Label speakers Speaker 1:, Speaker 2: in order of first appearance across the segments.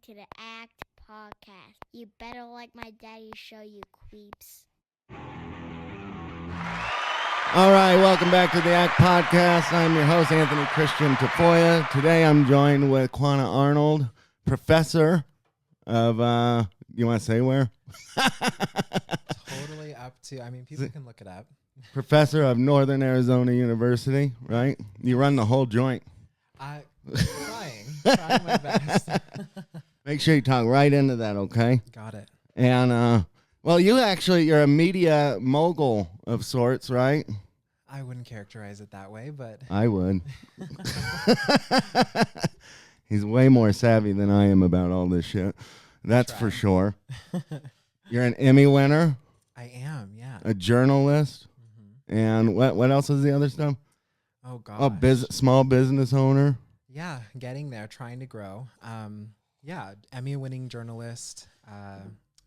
Speaker 1: to the ACT podcast. You better like my daddy's show, you queeps.
Speaker 2: All right, welcome back to the ACT podcast. I'm your host, Anthony Christian Tafoya. Today I'm joined with Quannah Arnold, professor of, you want to say where?
Speaker 3: Totally up to, people can look it up.
Speaker 2: Professor of Northern Arizona University, right? You run the whole joint.
Speaker 3: Trying my best.
Speaker 2: Make sure you talk right into that, okay?
Speaker 3: Got it.
Speaker 2: And, well, you're a media mogul of sorts, right?
Speaker 3: I wouldn't characterize it that way, but
Speaker 2: I would. He's way more savvy than I am about all this shit. That's for sure. You're an Emmy winner.
Speaker 3: I am, yeah.
Speaker 2: A journalist. Mm-hmm. And what else is the other stuff?
Speaker 3: Oh, God.
Speaker 2: Small business owner.
Speaker 3: Yeah, getting there, trying to grow. Emmy-winning journalist,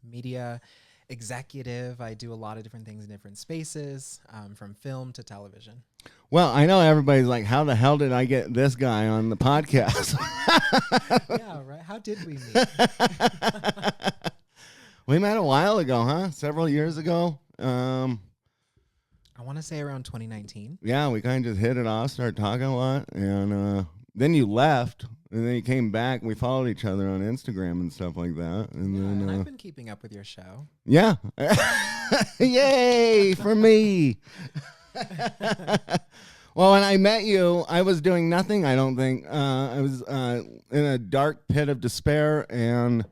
Speaker 3: media executive. I do a lot of different things in different spaces, from film to television.
Speaker 2: Well, I know everybody's like, how the hell did I get this guy on the podcast?
Speaker 3: Yeah, right. How did we meet?
Speaker 2: We met a while ago, huh? Several years ago.
Speaker 3: I want to say around 2019.
Speaker 2: Yeah, we kind of just hit it off, started talking a lot, and then you left, and then you came back, and we followed each other on Instagram and stuff like that.
Speaker 3: And I've been keeping up with your show.
Speaker 2: Yeah. Yay for me. Well, when I met you, I was doing nothing, I don't think. I was in a dark pit of despair, and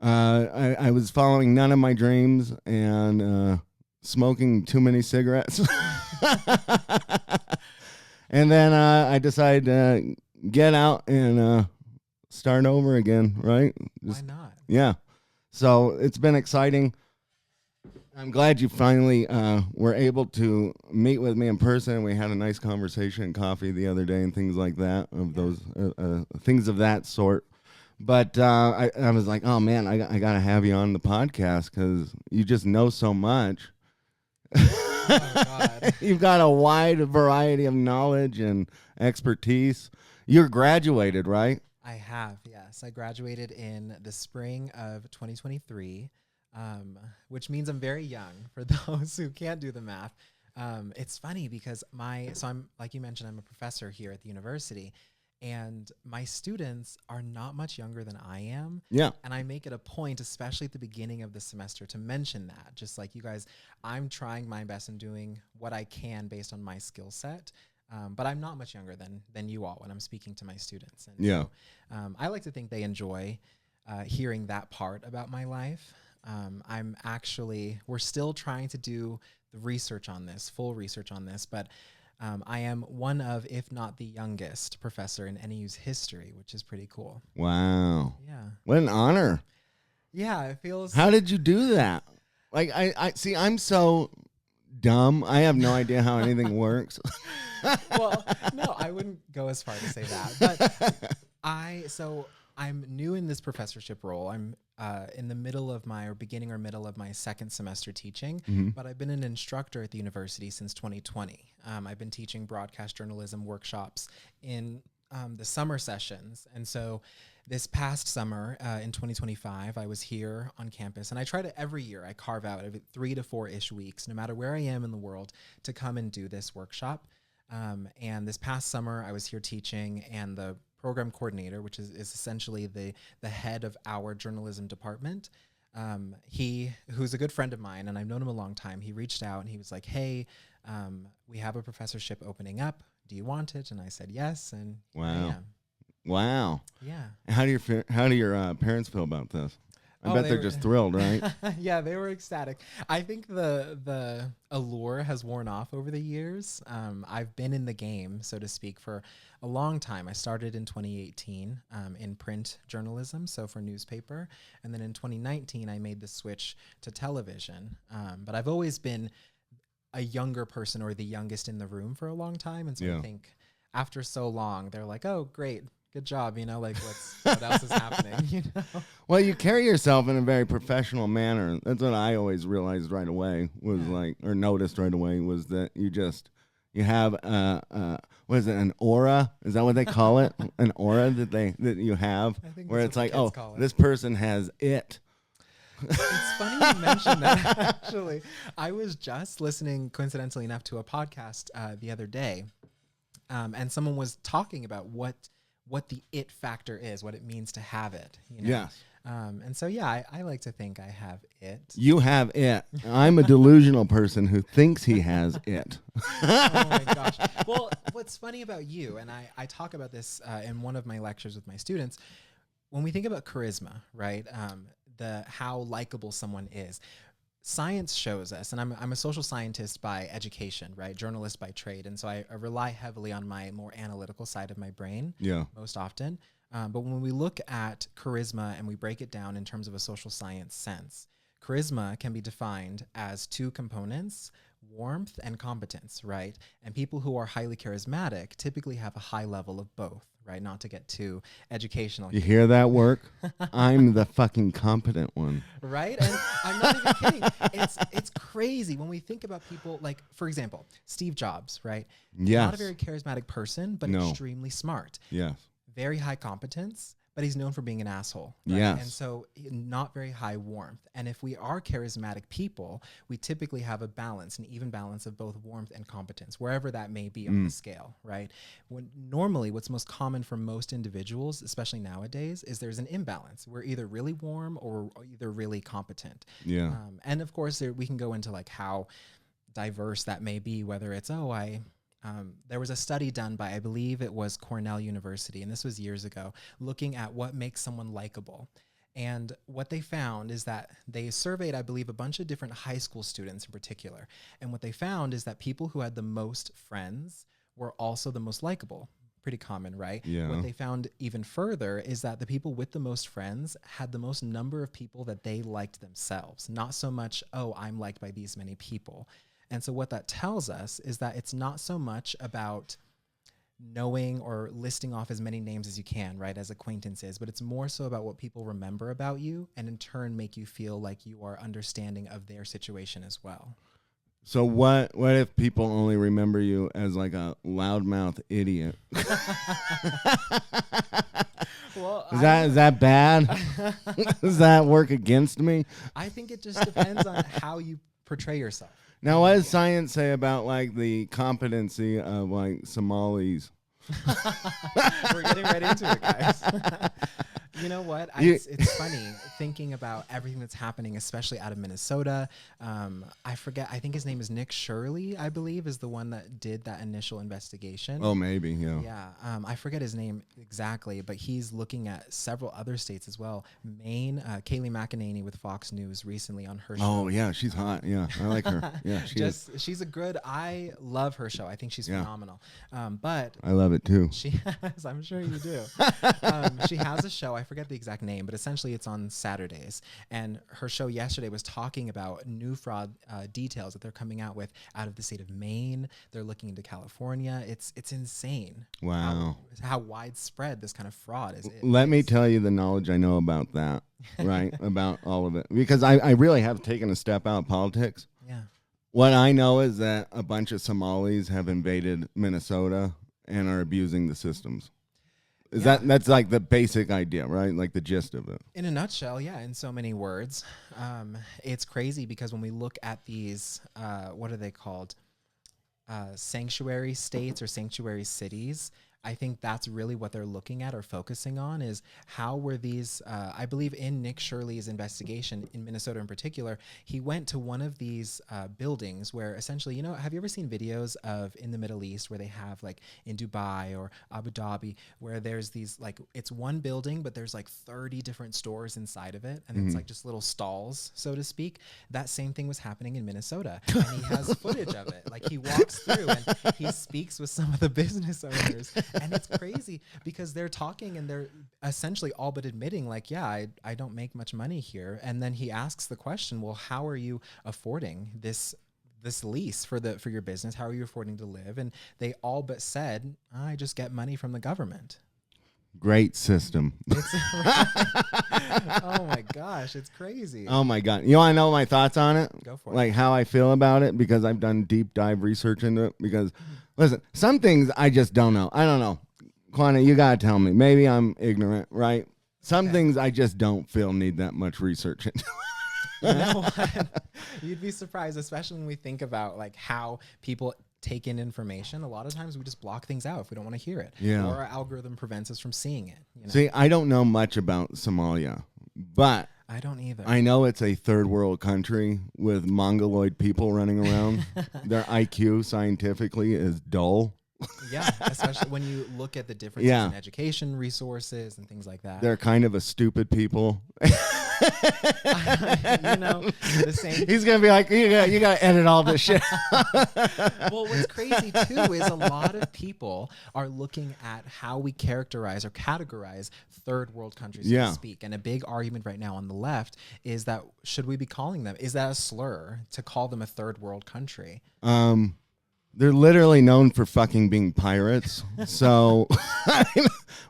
Speaker 2: I was following none of my dreams and smoking too many cigarettes. And then I decided to get out and start over again, right?
Speaker 3: Why not?
Speaker 2: Yeah. So it's been exciting. I'm glad you finally were able to meet with me in person. We had a nice conversation and coffee the other day and things like that, those things of that sort. But I was like, oh, man, I got to have you on the podcast because you just know so much.
Speaker 3: Oh, God.
Speaker 2: You've got a wide variety of knowledge and expertise. You're graduated, right?
Speaker 3: I have, yes. I graduated in the spring of 2023, which means I'm very young for those who can't do the math. It's funny because I'm, like you mentioned, I'm a professor here at the university, and my students are not much younger than I am.
Speaker 2: Yeah.
Speaker 3: And I make it a point, especially at the beginning of the semester, to mention that. Just like you guys, I'm trying my best and doing what I can based on my skill set. But I'm not much younger than you all when I'm speaking to my students. And
Speaker 2: yeah.
Speaker 3: So, I like to think they enjoy hearing that part about my life. We're still trying to do the research on this, full research on this, but I am one of, if not the youngest professor in NAU's history, which is pretty cool.
Speaker 2: Wow.
Speaker 3: Yeah.
Speaker 2: What an honor.
Speaker 3: Yeah, it feels...
Speaker 2: How did you do that? Like, I see, I'm so dumb. I have no idea how anything works.
Speaker 3: Well, no, I wouldn't go as far to say that. But I'm new in this professorship role. I'm in the middle of beginning or middle of my second semester teaching, but I've been an instructor at the university since 2020. I've been teaching broadcast journalism workshops in the summer sessions. And so this past summer in 2025, I was here on campus, and I try to every year, I carve out 3 to 4-ish weeks, no matter where I am in the world, to come and do this workshop. And this past summer, I was here teaching, and the program coordinator, which is essentially the head of our journalism department, who's a good friend of mine, and I've known him a long time, he reached out and he was like, hey, we have a professorship opening up. Do you want it? And I said yes, and
Speaker 2: wow. Wow.
Speaker 3: Yeah.
Speaker 2: How do your parents feel about this? I bet they're just thrilled, right?
Speaker 3: Yeah, they were ecstatic. I think the allure has worn off over the years. I've been in the game, so to speak, for a long time. I started in 2018 in print journalism, so for newspaper. And then in 2019, I made the switch to television. But I've always been a younger person or the youngest in the room for a long time. And so I think after so long, they're like, oh, great. Good job, like what else is happening,
Speaker 2: Well, you carry yourself in a very professional manner. That's what I always realized right away was or noticed right away was that You have what is it? An aura? Is that what they call it? An aura that you have,
Speaker 3: I think
Speaker 2: where
Speaker 3: that's
Speaker 2: it's
Speaker 3: what
Speaker 2: like,
Speaker 3: the
Speaker 2: oh,
Speaker 3: kids call it.
Speaker 2: this person has it.
Speaker 3: It's funny you mentioned that, actually. I was just listening, coincidentally enough, to a podcast the other day, and someone was talking about what the it factor is, what it means to have it. You know?
Speaker 2: Yes.
Speaker 3: And so, yeah, I like to think I have it.
Speaker 2: You have it. I'm a delusional person who thinks he has it.
Speaker 3: Oh my gosh. Well, what's funny about you, and I talk about this in one of my lectures with my students, when we think about charisma, right? How likable someone is. Science shows us, and I'm a social scientist by education, right? Journalist by trade. And so I rely heavily on my more analytical side of my brain most often. But when we look at charisma and we break it down in terms of a social science sense, charisma can be defined as two components: warmth and competence, right? And people who are highly charismatic typically have a high level of both, right? Not to get too educational.
Speaker 2: You hear that work? I'm the fucking competent one.
Speaker 3: Right? And I'm not even kidding. It's crazy when we think about people like, for example, Steve Jobs, right?
Speaker 2: Yes.
Speaker 3: Not a very charismatic person, but
Speaker 2: No.
Speaker 3: extremely smart.
Speaker 2: Yes.
Speaker 3: Very high competence, but he's known for being an asshole. Right?
Speaker 2: Yes.
Speaker 3: And so not very high warmth. And if we are charismatic people, we typically have a balance, an even balance of both warmth and competence, wherever that may be on the scale, right? Normally, what's most common for most individuals, especially nowadays, is there's an imbalance. We're either really warm or either really competent.
Speaker 2: Yeah.
Speaker 3: And of course, we can go into like how diverse that may be, whether it's, there was a study done by, I believe it was Cornell University, and this was years ago, looking at what makes someone likable. And what they found is that they surveyed, I believe, a bunch of different high school students in particular. And what they found is that people who had the most friends were also the most likable. Pretty common, right?
Speaker 2: Yeah.
Speaker 3: What they found even further is that the people with the most friends had the most number of people that they liked themselves. Not so much, oh, I'm liked by these many people. And so what that tells us is that it's not so much about knowing or listing off as many names as you can, right, as acquaintances, but it's more so about what people remember about you and in turn make you feel like you are understanding of their situation as well.
Speaker 2: So what if people only remember you as like a loudmouth idiot?
Speaker 3: Well,
Speaker 2: Is that bad? Does that work against me?
Speaker 3: I think it just depends on how you portray yourself.
Speaker 2: Now, what does science say about like the competency of like Somalis?
Speaker 3: We're getting right into it, guys. You know what? It's funny thinking about everything that's happening, especially out of Minnesota. I forget. I think his name is Nick Shirley, I believe, is the one that did that initial investigation.
Speaker 2: Oh, maybe, yeah.
Speaker 3: Yeah. I forget his name exactly, but he's looking at several other states as well. Maine, Kayleigh McEnany with Fox News recently on her show.
Speaker 2: Oh, yeah, she's hot. Yeah, I like her. Yeah,
Speaker 3: she's a good. I love her show. I think she's phenomenal. But
Speaker 2: I love it too.
Speaker 3: she has. I'm sure you do. She has a show. I forget the exact name, but essentially it's on Saturdays. And her show yesterday was talking about new fraud details that they're coming out with out of the state of Maine. They're looking into California. It's insane.
Speaker 2: Wow.
Speaker 3: How widespread this kind of fraud is.
Speaker 2: Let me tell you the knowledge I know about that, right? About all of it. Because I really have taken a step out of politics.
Speaker 3: Yeah.
Speaker 2: What I know is that a bunch of Somalis have invaded Minnesota and are abusing the systems. That's like the basic idea, right? Like the gist of it.
Speaker 3: In a nutshell, yeah, in so many words. It's crazy because when we look at these, what are they called? Sanctuary states or sanctuary cities. I think that's really what they're looking at or focusing on is how were these, I believe in Nick Shirley's investigation in Minnesota in particular, he went to one of these buildings where essentially, you know, have you ever seen videos of in the Middle East where they have like in Dubai or Abu Dhabi where there's these like, it's one building, but there's like 30 different stores inside of it. And it's like just little stalls, so to speak. That same thing was happening in Minnesota. And he has footage of it. Like he walks through and he speaks with some of the business owners. And it's crazy because they're talking and they're essentially all but admitting like, yeah, I don't make much money here. And then he asks the question, well, how are you affording this lease for your business? How are you affording to live? And they all but said, I just get money from the government.
Speaker 2: Great system.
Speaker 3: Oh my gosh, it's crazy.
Speaker 2: Oh my God. You want to know my thoughts on it?
Speaker 3: Go for it.
Speaker 2: Like how I feel about it because I've done deep dive research into it because Listen, some things I just don't know. I don't know. Quannah, you got to tell me. Maybe I'm ignorant, right? Some things I just don't feel need that much research into.
Speaker 3: You know what? You'd be surprised, especially when we think about like how people take in information. A lot of times we just block things out if we don't want to hear it.
Speaker 2: Yeah.
Speaker 3: Or our algorithm prevents us from seeing it. You know?
Speaker 2: See, I don't know much about Somalia, but
Speaker 3: I don't either.
Speaker 2: I know it's a third world country with mongoloid people running around. Their IQ scientifically is dull.
Speaker 3: Yeah, especially when you look at the differences in education resources and things like that.
Speaker 2: They're kind of a stupid people.
Speaker 3: You know, the same.
Speaker 2: He's gonna be like, you gotta edit all this shit.
Speaker 3: Well, what's crazy too is a lot of people are looking at how we characterize or categorize third world countries, so to speak. And a big argument right now on the left is that should we be calling them? Is that a slur to call them a third world country?
Speaker 2: They're literally known for fucking being pirates. So,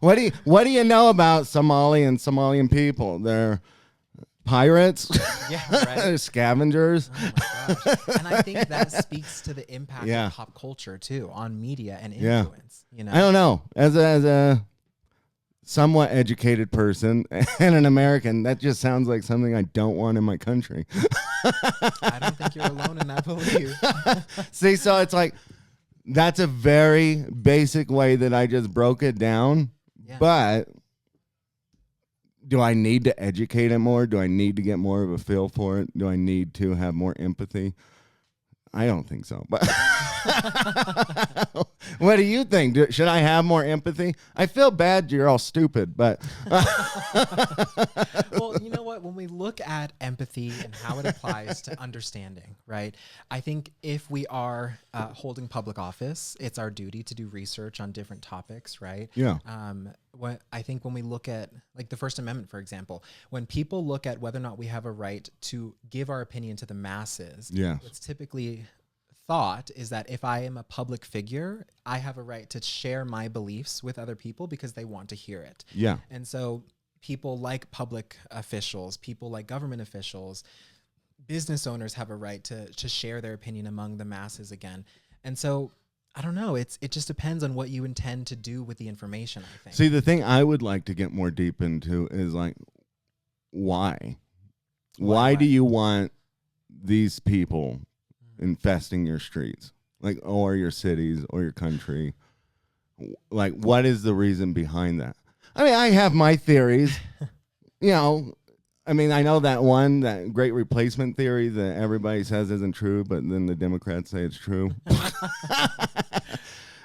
Speaker 2: what do you know about Somalian people? They're pirates.
Speaker 3: Yeah, right.
Speaker 2: They're scavengers.
Speaker 3: Oh my gosh. And I think that speaks to the impact of pop culture too on media and influence. You know,
Speaker 2: I don't know. As a somewhat educated person and an American, that just sounds like something I don't want in my country.
Speaker 3: I don't think you're alone in that belief.
Speaker 2: See, so it's like, that's a very basic way that I just broke it down. Yeah. But do I need to educate it more? Do I need to get more of a feel for it? Do I need to have more empathy? I don't think so. But what do you think? Should I have more empathy? I feel bad you're all stupid, but
Speaker 3: well, you know what? When we look at empathy and how it applies to understanding, right? I think if we are holding public office, it's our duty to do research on different topics, right?
Speaker 2: Yeah.
Speaker 3: I think when we look at like the First Amendment, for example, when people look at whether or not we have a right to give our opinion to the masses, it's typically thought is that if I am a public figure, I have a right to share my beliefs with other people because they want to hear it.
Speaker 2: Yeah.
Speaker 3: And so people like public officials, people like government officials, business owners have a right to share their opinion among the masses again. And so I don't know. It just depends on what you intend to do with the information, I think.
Speaker 2: See, the thing I would like to get more deep into is like, why? Why do you want these people infesting your streets, like, or your cities or your country? Like, what is the reason behind that? I mean, I have my theories. You know, I mean, I know that great replacement theory that everybody says isn't true, but then the Democrats say it's true.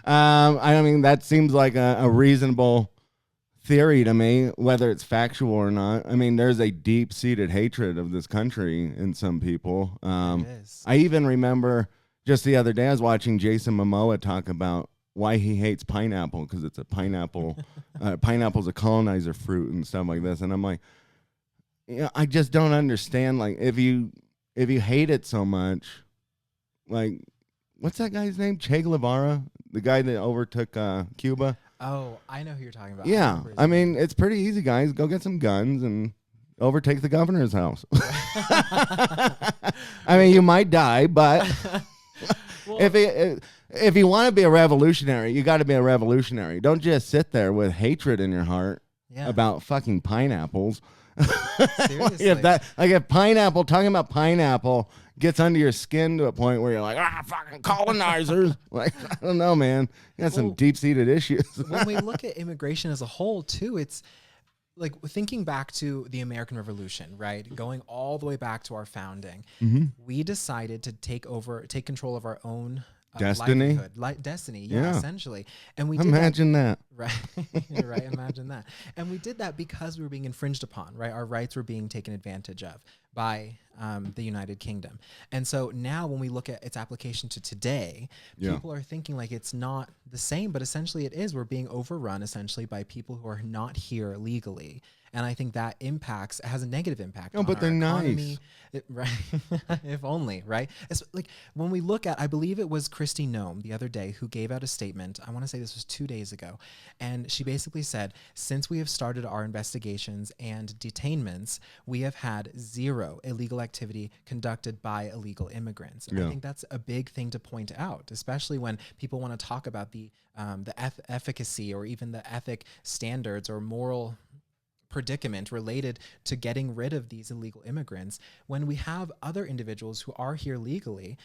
Speaker 2: I mean, that seems like a reasonable theory to me, whether it's factual or not. I mean, there's a deep-seated hatred of this country in some people. I even remember just the other day I was watching Jason Momoa talk about why he hates pineapple, because it's a pineapple. Pineapple's a colonizer fruit and stuff like this. And I'm like, you know, I just don't understand. Like, if you hate it so much, like, what's that guy's name? Che Guevara, the guy that overtook Cuba.
Speaker 3: Oh, I know who you're talking about.
Speaker 2: Yeah, I mean, it's pretty easy, guys. Go get some guns and overtake the governor's house. I mean, you might die, but well, if you want to be a revolutionary, you got to be a revolutionary. Don't just sit there with hatred in your heart about fucking pineapples.
Speaker 3: Seriously.
Speaker 2: if talking about pineapple gets under your skin to a point where you're like, fucking colonizers. Like, I don't know, man. You got some deep-seated issues.
Speaker 3: When we look at immigration as a whole, too, it's like thinking back to the American Revolution, right? Going all the way back to our founding, we decided to take control of our own
Speaker 2: destiny.
Speaker 3: Destiny, essentially. And we did
Speaker 2: imagine that.
Speaker 3: Right. Right. Imagine that. And we did that because we were being infringed upon, right? Our rights were being taken advantage of by the United Kingdom. And so now when we look at its application to today, people are thinking like it's not the same, but essentially it is. We're being overrun essentially by people who are not here legally. And I think that has a negative impact.
Speaker 2: Oh,
Speaker 3: on
Speaker 2: but
Speaker 3: our
Speaker 2: they're
Speaker 3: economy.
Speaker 2: nice.
Speaker 3: Right? If only, right? It's like when we look at, I believe it was Kristi Noem the other day who gave out a statement. I want to say this was 2 days ago. And she basically said, since we have started our investigations and detainments, we have had 0 illegal activity conducted by illegal immigrants. And I think that's a big thing to point out, especially when people want to talk about the efficacy or even the ethic standards or moral predicament related to getting rid of these illegal immigrants, when we have other individuals who are here legally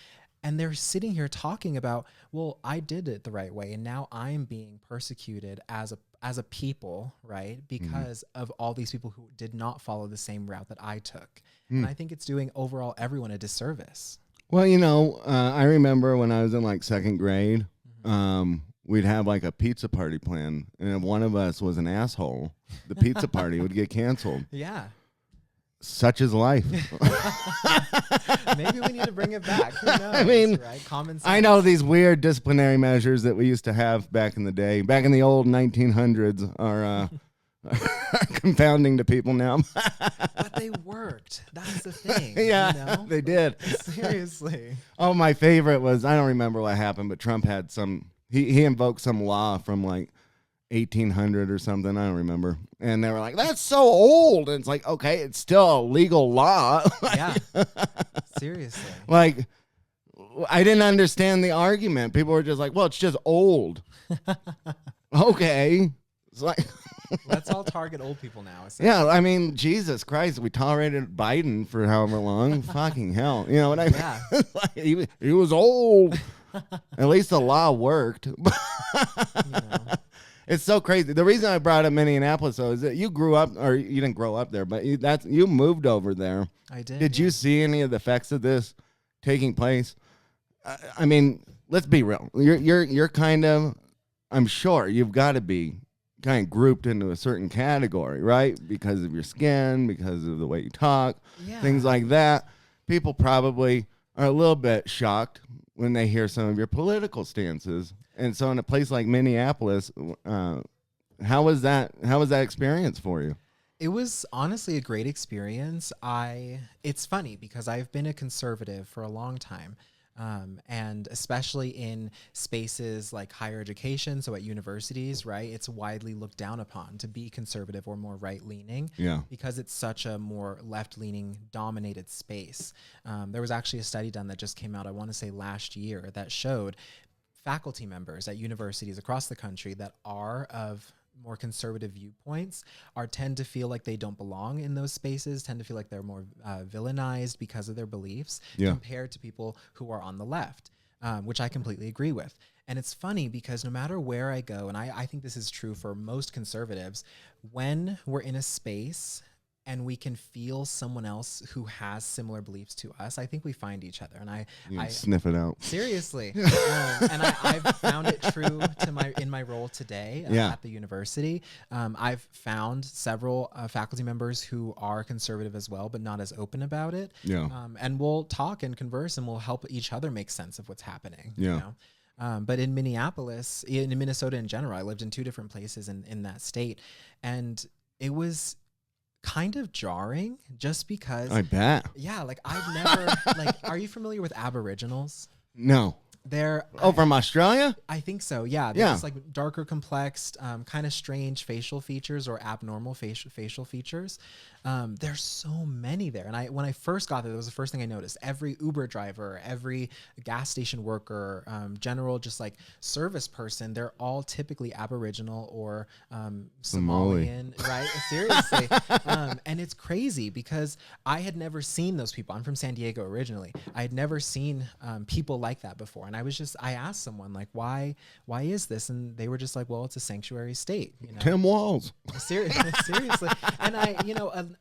Speaker 3: and they're sitting here talking about, well, I did it the right way and now I'm being persecuted as a people, right? Because of all these people who did not follow the same route that I took. And I think it's doing overall everyone a disservice.
Speaker 2: Well, I remember when I was in like 2nd grade, we'd have like a pizza party plan, and if one of us was an asshole, the pizza party would get canceled.
Speaker 3: Yeah.
Speaker 2: Such is life.
Speaker 3: Maybe we need to bring it back. Who knows,
Speaker 2: I mean,
Speaker 3: right? Common sense.
Speaker 2: I know these weird disciplinary measures that we used to have back in the day, back in the old 1900s, are confounding to people now.
Speaker 3: But they worked. That's the thing.
Speaker 2: Yeah, they did.
Speaker 3: Seriously.
Speaker 2: Oh, my favorite was, I don't remember what happened, but Trump had he invoked some law from like 1800 or something. I don't remember. And they were like, that's so old. And it's like, okay, it's still a legal law.
Speaker 3: Yeah. Seriously.
Speaker 2: Like, I didn't understand the argument. People were just like, well, it's just old. Okay. It's like,
Speaker 3: let's all target old people now.
Speaker 2: yeah, I mean, Jesus Christ, we tolerated Biden for however long. Fucking hell. You know what I mean?
Speaker 3: Yeah.
Speaker 2: Like, he was old. At least the law worked. It's so crazy. The reason I brought up Minneapolis, though, is that you grew up, or you didn't grow up there, but you moved over there.
Speaker 3: I did.
Speaker 2: Did you see any of the effects of this taking place? I mean, let's be real. You're kind of, I'm sure you've got to be kind of grouped into a certain category, right? Because of your skin, because of the way you talk, things like that. People probably are a little bit shocked when they hear some of your political stances. And so in a place like Minneapolis, how was that experience for you?
Speaker 3: It was honestly a great experience. It's funny because I've been a conservative for a long time. And especially in spaces like higher education, so at universities, right, it's widely looked down upon to be conservative or more right-leaning, because it's such a more left-leaning dominated space. There was actually a study done that just came out, I want to say last year, that showed faculty members at universities across the country that are of more conservative viewpoints tend to feel like they don't belong in those spaces, tend to feel like they're more villainized because of their beliefs compared to people who are on the left, which I completely agree with. And it's funny because no matter where I go, and I think this is true for most conservatives, when we're in a space and we can feel someone else who has similar beliefs to us, I think we find each other. And I
Speaker 2: sniff it out.
Speaker 3: Seriously. And I've found it true in my role today at the university. I've found several faculty members who are conservative as well, but not as open about it. And we'll talk and converse and we'll help each other make sense of what's happening. You know? But in Minneapolis, in Minnesota in general, I lived in 2 different places in that state. And it was kind of jarring just because
Speaker 2: I bet.
Speaker 3: Yeah, like I've never like, are you familiar with Aboriginals?
Speaker 2: No.
Speaker 3: They're
Speaker 2: from Australia?
Speaker 3: I think so. Yeah, they're just like darker complexed, kind of strange facial features or abnormal facial features. There's so many there, and when I first got there, that was the first thing I noticed. Every Uber driver, every gas station worker, general just like service person, they're all typically Aboriginal or Somalian, right? Seriously, and it's crazy because I had never seen those people. I'm from San Diego originally. I had never seen people like that before. And I asked someone like, why is this? And they were just like, well, it's a sanctuary state. You know?
Speaker 2: Tim Walz.
Speaker 3: Seriously. And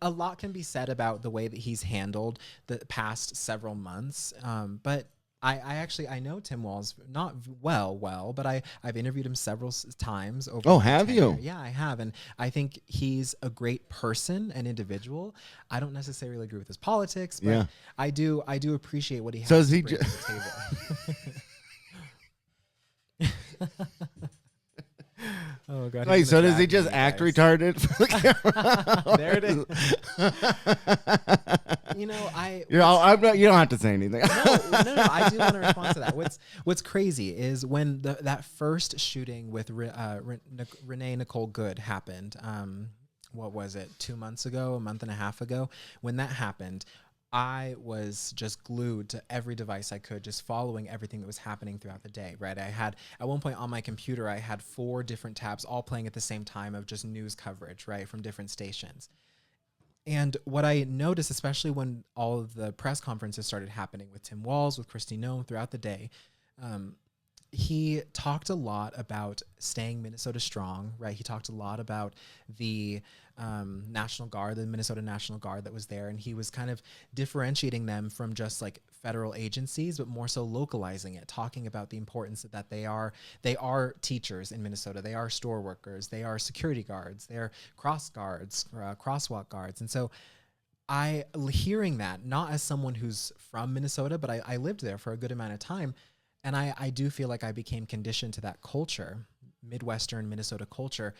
Speaker 3: a lot can be said about the way that he's handled the past several months. But I know Tim Walz not well, but I've interviewed him several times over.
Speaker 2: Oh, have you?
Speaker 3: Yeah, I have. And I think he's a great person and individual. I don't necessarily agree with his politics, but I do appreciate what he has to bring to the table. Oh God.
Speaker 2: Wait,
Speaker 3: he's
Speaker 2: so
Speaker 3: gonna
Speaker 2: does he
Speaker 3: drag
Speaker 2: just
Speaker 3: me,
Speaker 2: act
Speaker 3: guys.
Speaker 2: retarded for the camera?
Speaker 3: There it is. You know,
Speaker 2: You don't have to say anything.
Speaker 3: no. I do want to respond to that. What's crazy is when that first shooting with Renee Nicole Good happened. What was it? 2 months ago, a month and a half ago, when that happened. I was just glued to every device I could, just following everything that was happening throughout the day, right? I had, at one point on my computer, I had 4 different tabs all playing at the same time of just news coverage, right, from different stations. And what I noticed, especially when all of the press conferences started happening with Tim Walz, with Kristi Noem throughout the day, he talked a lot about staying Minnesota strong, right? He talked a lot about the National Guard, the Minnesota National Guard that was there. And he was kind of differentiating them from just like federal agencies, but more so localizing it, talking about the importance that they are teachers in Minnesota. They are store workers. They are security guards. They are crosswalk guards. And so hearing that, not as someone who's from Minnesota, but I lived there for a good amount of time. And I do feel like I became conditioned to that culture, Midwestern Minnesota culture.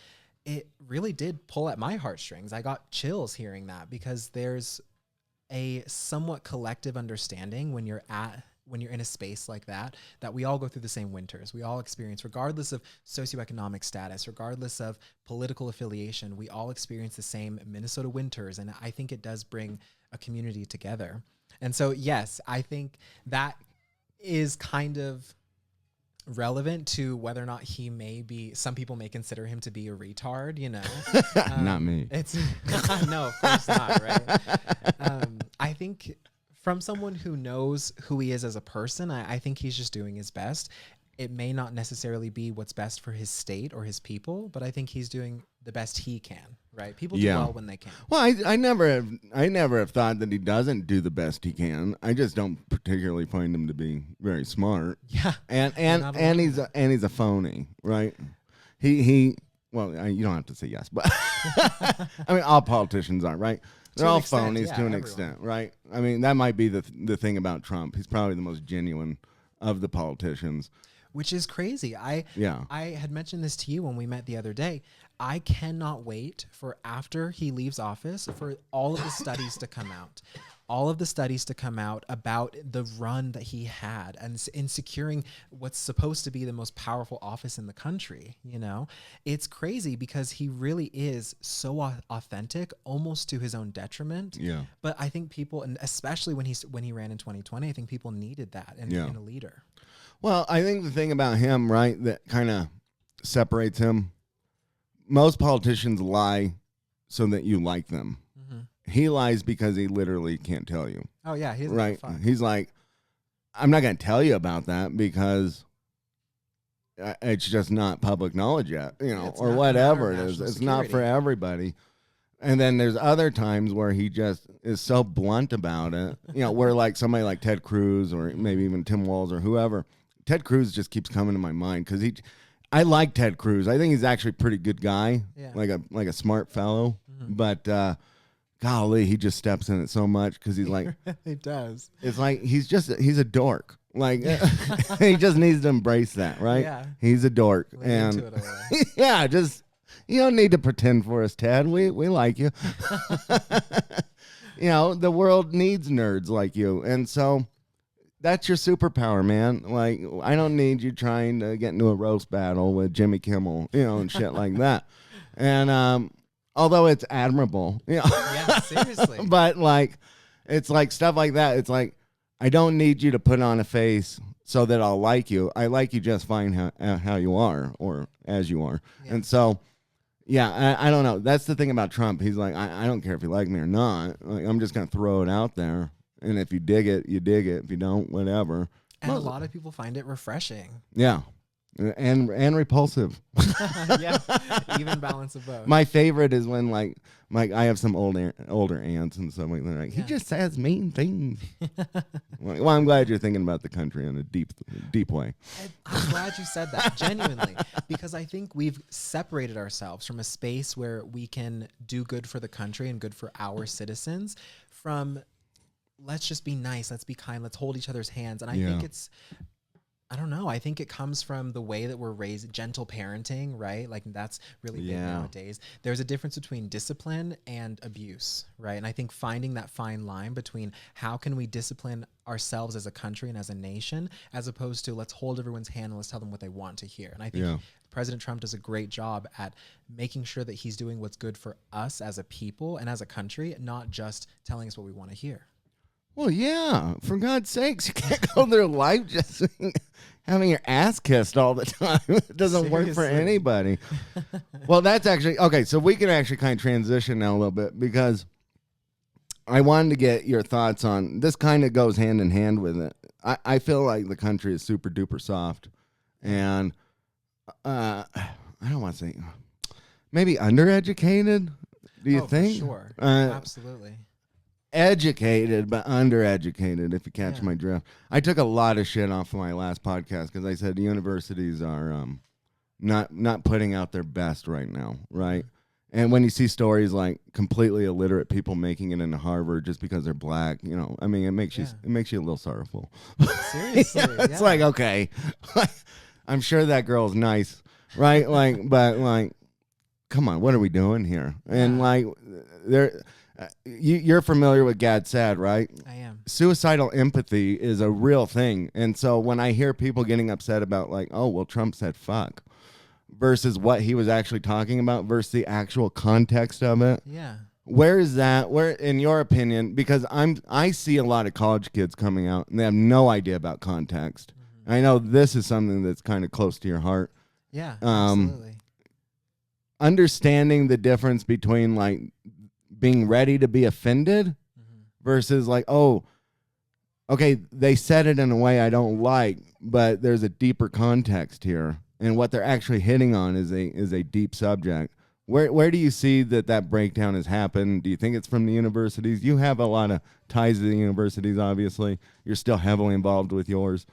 Speaker 3: It really did pull at my heartstrings. I got chills hearing that because there's a somewhat collective understanding when you're in a space like that we all go through the same winters. We all experience, regardless of socioeconomic status, regardless of political affiliation, we all experience the same Minnesota winters. And I think it does bring a community together. And so, yes, I think that is kind of relevant to whether or not he may be, some people may consider him to be a retard, you know.
Speaker 2: Not me.
Speaker 3: It's no, of course not, right? I think from someone who knows who he is as a person, I think he's just doing his best. It may not necessarily be what's best for his state or his people, but I think he's doing the best he can, right? People do well when they can.
Speaker 2: Well, I never have thought that he doesn't do the best he can. I just don't particularly find him to be very smart.
Speaker 3: Yeah.
Speaker 2: And he's a phony, right? He you don't have to say yes, but I mean all politicians are, right? They're all phonies to an extent, right? I mean, that might be the thing about Trump. He's probably the most genuine of the politicians.
Speaker 3: Which is crazy. I had mentioned this to you when we met the other day. I cannot wait for after he leaves office for all of the studies to come out. All of the studies to come out about the run that he had and in securing what's supposed to be the most powerful office in the country. You know, it's crazy because he really is so authentic, almost to his own detriment.
Speaker 2: Yeah.
Speaker 3: But I think people, and especially when he ran in 2020, I think people needed that in a leader.
Speaker 2: Well, I think the thing about him, right, that kind of separates him, most politicians lie so that you like them. Mm-hmm. He lies because he literally can't tell you.
Speaker 3: Oh, yeah. He's
Speaker 2: right. He's like, I'm not going to tell you about that because it's just not public knowledge yet, you know, or whatever it is. It's not for everybody. And then there's other times where he just is so blunt about it, you know, where like somebody like Ted Cruz or maybe even Tim Walz or whoever. Ted Cruz just keeps coming to my mind because I like Ted Cruz. I think he's actually a pretty good guy, like a smart fellow. Mm-hmm. But golly, he just steps in it so much because he's like,
Speaker 3: he does.
Speaker 2: It's like he's a dork. Like he just needs to embrace that, right? Yeah, he's a dork, and yeah, just you don't need to pretend for us, Ted. We like you. You know, the world needs nerds like you, and so. That's your superpower, man. Like, I don't need you trying to get into a roast battle with Jimmy Kimmel, you know, and shit like that. And although it's admirable, you know.
Speaker 3: Yeah, seriously.
Speaker 2: But, like, it's like stuff like that. It's like, I don't need you to put on a face so that I'll like you. I like you just fine how you are or as you are. Yeah. And so, yeah, I don't know. That's the thing about Trump. He's like, I don't care if you like me or not. Like, I'm just going to throw it out there. And if you dig it, you dig it. If you don't, whatever.
Speaker 3: And a lot of people find it refreshing.
Speaker 2: Yeah. And repulsive.
Speaker 3: Yeah. Even balance of both.
Speaker 2: My favorite is when like I have some older aunts and stuff like that. Like, he just says mean things. Well, I'm glad you're thinking about the country in a deep way.
Speaker 3: I'm glad you said that, genuinely, because I think we've separated ourselves from a space where we can do good for the country and good for our citizens from let's just be nice, let's be kind, let's hold each other's hands. And I think it's I don't know. I think it comes from the way that we're raised, gentle parenting, right? Like that's really big nowadays. There's a difference between discipline and abuse, right? And I think finding that fine line between how can we discipline ourselves as a country and as a nation, as opposed to let's hold everyone's hand and let's tell them what they want to hear. And I think President Trump does a great job at making sure that he's doing what's good for us as a people and as a country, not just telling us what we want to hear.
Speaker 2: Well, yeah, for God's sakes, you can't go their life just having your ass kissed all the time. It doesn't work for anybody. Well, that's actually, okay, so we can actually kind of transition now a little bit because I wanted to get your thoughts on, this kind of goes hand in hand with it. I feel like the country is super duper soft and I don't want to say, maybe undereducated, do you think?
Speaker 3: For sure, absolutely.
Speaker 2: Educated but undereducated, if you catch my drift. I took a lot of shit off of my last podcast because I said the universities are not putting out their best right now, right? And when you see stories like completely illiterate people making it into Harvard just because they're black, you know, I mean, it makes you a little sorrowful.
Speaker 3: Seriously,
Speaker 2: it's like, okay, I'm sure that girl's nice, right? Like, but like, come on, what are we doing here? And like, you're familiar with GAD-SAD, right?
Speaker 3: I am.
Speaker 2: Suicidal empathy is a real thing. And so when I hear people getting upset about like, oh, well, Trump said fuck versus what he was actually talking about versus the actual context of it.
Speaker 3: Yeah.
Speaker 2: Where is that? Where, in your opinion, because I see a lot of college kids coming out and they have no idea about context. Mm-hmm. I know this is something that's kind of close to your heart.
Speaker 3: Yeah, absolutely.
Speaker 2: Understanding the difference between like being ready to be offended versus like, oh, okay, they said it in a way I don't like, but there's a deeper context here. And what they're actually hitting on is a deep subject. Where do you see that breakdown has happened? Do you think it's from the universities? You have a lot of ties to the universities, obviously. You're still heavily involved with yours.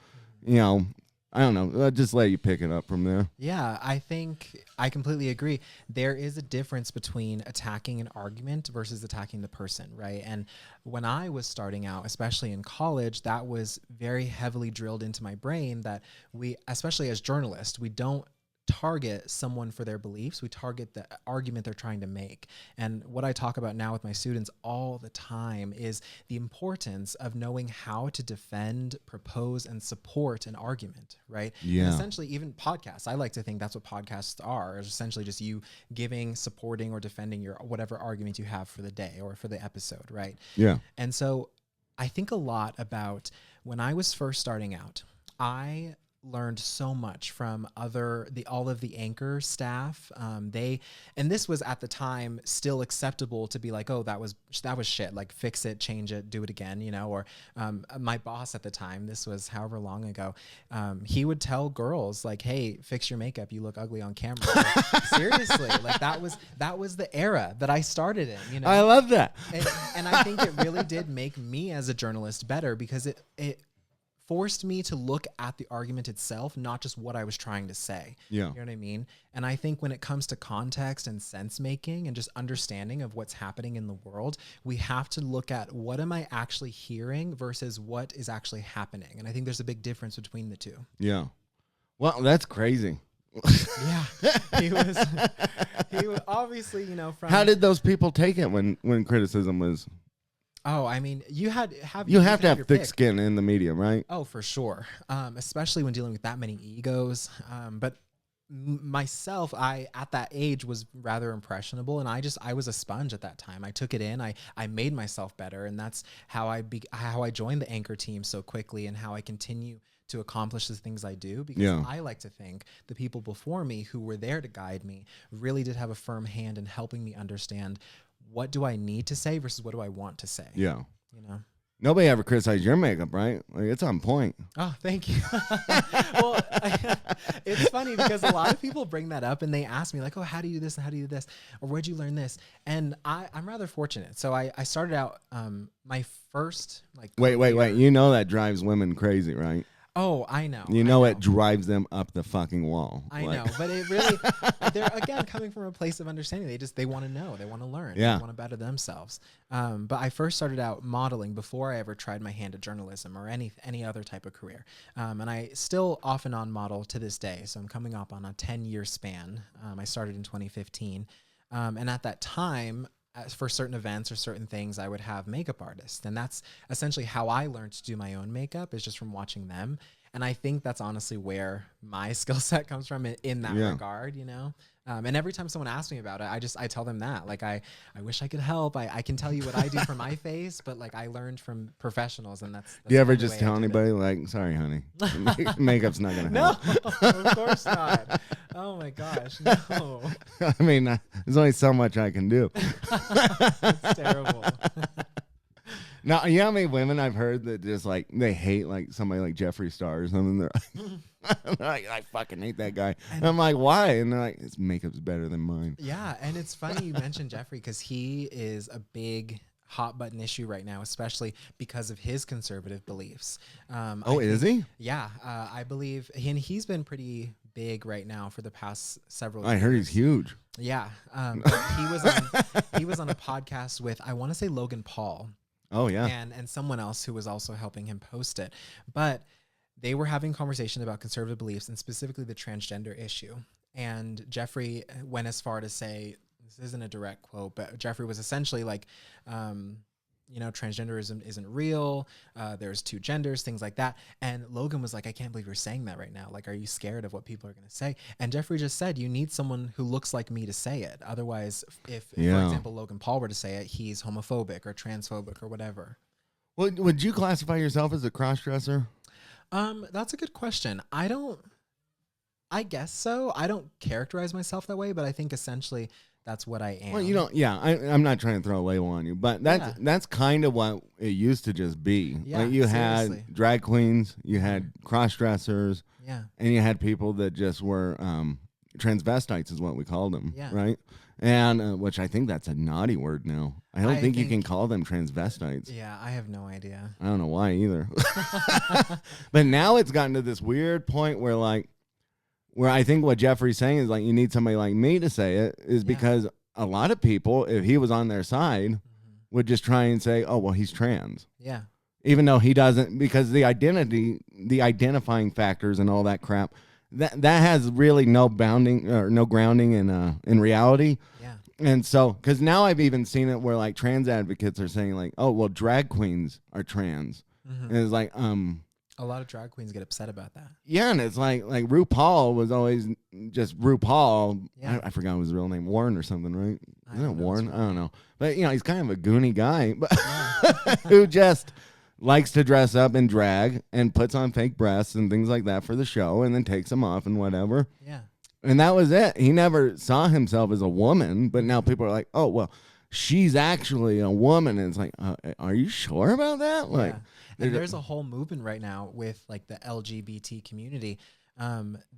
Speaker 2: You know, I don't know. I'll just let you pick it up from there.
Speaker 3: Yeah, I think I completely agree. There is a difference between attacking an argument versus attacking the person, right? And when I was starting out, especially in college, that was very heavily drilled into my brain that we, especially as journalists, we don't target someone for their beliefs. We target the argument they're trying to make. And what I talk about now with my students all the time is the importance of knowing how to defend, propose, and support an argument, right?
Speaker 2: Yeah.
Speaker 3: And essentially, even podcasts, I like to think that's what podcasts are, is essentially just you giving, supporting, or defending your whatever argument you have for the day or for the episode, right?
Speaker 2: Yeah.
Speaker 3: And so I think a lot about when I was first starting out, I learned so much from all of the anchor staff. And this was at the time still acceptable to be like, oh, that was shit. Like fix it, change it, do it again, you know, or my boss at the time, this was however long ago, he would tell girls like, hey, fix your makeup. You look ugly on camera. Like, seriously. Like that was the era that I started in, you know?
Speaker 2: I love that.
Speaker 3: And I think it really did make me as a journalist better because it forced me to look at the argument itself, not just what I was trying to say.
Speaker 2: Yeah.
Speaker 3: You know what I mean? And I think when it comes to context and sense making and just understanding of what's happening in the world, we have to look at what am I actually hearing versus what is actually happening. And I think there's a big difference between the two.
Speaker 2: Yeah. Well, that's crazy.
Speaker 3: Yeah. He was obviously, you know, from...
Speaker 2: How did those people take it when criticism was...
Speaker 3: Oh, I mean, you have to have
Speaker 2: thick skin in the media, right?
Speaker 3: Oh, for sure. Especially when dealing with that many egos. But myself, I at that age was rather impressionable, and I was a sponge at that time. I took it in. I made myself better, and that's how I joined the anchor team so quickly, and how I continue to accomplish the things I do, because I like to think the people before me who were there to guide me really did have a firm hand in helping me understand what do I need to say versus what do I want to say.
Speaker 2: Yeah.
Speaker 3: You know?
Speaker 2: Nobody ever criticized your makeup, right? Like, it's on point.
Speaker 3: Oh, thank you. Well, it's funny because a lot of people bring that up and they ask me like, oh, how do you do this? And how do you do this? Or where'd you learn this? And I'm rather fortunate. So I started out my first like...
Speaker 2: Wait. You know that drives women crazy, right?
Speaker 3: Oh, I know.
Speaker 2: You know it drives them up the fucking wall.
Speaker 3: I know, but it really, they're again coming from a place of understanding. They want to know, they want to learn,
Speaker 2: Yeah.
Speaker 3: they want to better themselves. But I first started out modeling before I ever tried my hand at journalism or any other type of career. And I still off and on model to this day. So I'm coming up on a 10-year span. I started in 2015. And at that time, for certain events or certain things, I would have makeup artists. And that's essentially how I learned to do my own makeup, is just from watching them. And I think that's honestly where my skill set comes from in that regard, you know? And every time someone asks me about it, I tell them that. Like, I wish I could help. I can tell you what I do for my face, but like I learned from professionals, and that's
Speaker 2: do you ever just tell anybody like, sorry, honey, makeup's not going to help?
Speaker 3: No, of course not. Oh my gosh, no.
Speaker 2: I mean, there's only so much I can do.
Speaker 3: It's terrible.
Speaker 2: Now, you know how many women I've heard that just like, they hate like somebody like Jeffree Star or something? They're like, I fucking hate that guy. And I'm like, why? And they're like, his makeup's better than mine.
Speaker 3: Yeah, and it's funny you mentioned Jeffree, because he is a big hot button issue right now, especially because of his conservative beliefs.
Speaker 2: Is he?
Speaker 3: Yeah, I believe, and he's been pretty big right now for the past several years.
Speaker 2: I heard he's huge.
Speaker 3: Yeah, he was on a podcast with, I want to say, Logan Paul.
Speaker 2: Oh yeah,
Speaker 3: and someone else who was also helping him post it. But they were having conversation about conservative beliefs and specifically the transgender issue. And Jeffree went as far to say, this isn't a direct quote, but Jeffree was essentially like, transgenderism isn't real. There's two genders, things like that. And Logan was like, I can't believe you're saying that right now. Like, are you scared of what people are going to say? And Jeffree just said, you need someone who looks like me to say it. Otherwise, if for example, Logan Paul were to say it, he's homophobic or transphobic or whatever.
Speaker 2: Well, would you classify yourself as a cross-dresser?
Speaker 3: That's a good question. I guess so. I don't characterize myself that way, but I think essentially that's what I am.
Speaker 2: Well, I'm not trying to throw a label on you, but that's kind of what it used to just be.
Speaker 3: Yeah,
Speaker 2: like you
Speaker 3: seriously.
Speaker 2: had drag queens, you had cross-dressers, and you had people that just were transvestites is what we called them, right? And which I think that's a naughty word now. I don't think you can call them transvestites.
Speaker 3: Yeah, I have no idea.
Speaker 2: I don't know why either. But now it's gotten to this weird point where I think what Jeffree's saying is like, you need somebody like me to say it, is because a lot of people, if he was on their side, would just try and say, oh, well, he's trans.
Speaker 3: Yeah.
Speaker 2: Even though he doesn't, because the identifying factors and all that crap, that has really no bounding or no grounding in reality.
Speaker 3: Yeah.
Speaker 2: And so, because now I've even seen it where like trans advocates are saying like, oh, well, drag queens are trans. And it's like,
Speaker 3: a lot of drag queens get upset about that.
Speaker 2: yeah, and it's like RuPaul was always just RuPaul.
Speaker 3: Yeah.
Speaker 2: I forgot his real name, Warren or something, right? Isn't it Warren? I don't know. But he's kind of a goony guy, but who just likes to dress up in drag and puts on fake breasts and things like that for the show, and then takes them off and whatever.
Speaker 3: Yeah.
Speaker 2: And that was it. He never saw himself as a woman, but now people are like, oh, well, she's actually a woman. And it's like, are you sure about that? Like.
Speaker 3: Yeah. And there's a whole movement right now with like the LGBT community.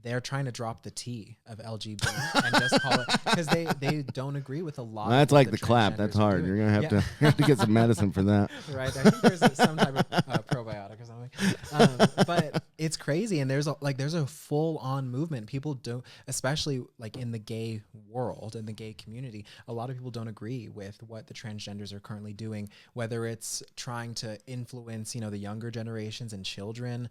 Speaker 3: They're trying to drop the T of LGBT and just call it, because they don't agree with a lot.
Speaker 2: Well, that's
Speaker 3: of what
Speaker 2: like the clap. That's hard. You're gonna have to get some medicine for that.
Speaker 3: Right. I think there's some type of probiotic or something. But it's crazy, and there's a full on movement. People don't, especially like in the gay world, in the gay community, a lot of people don't agree with what the transgenders are currently doing. Whether it's trying to influence, the younger generations and children,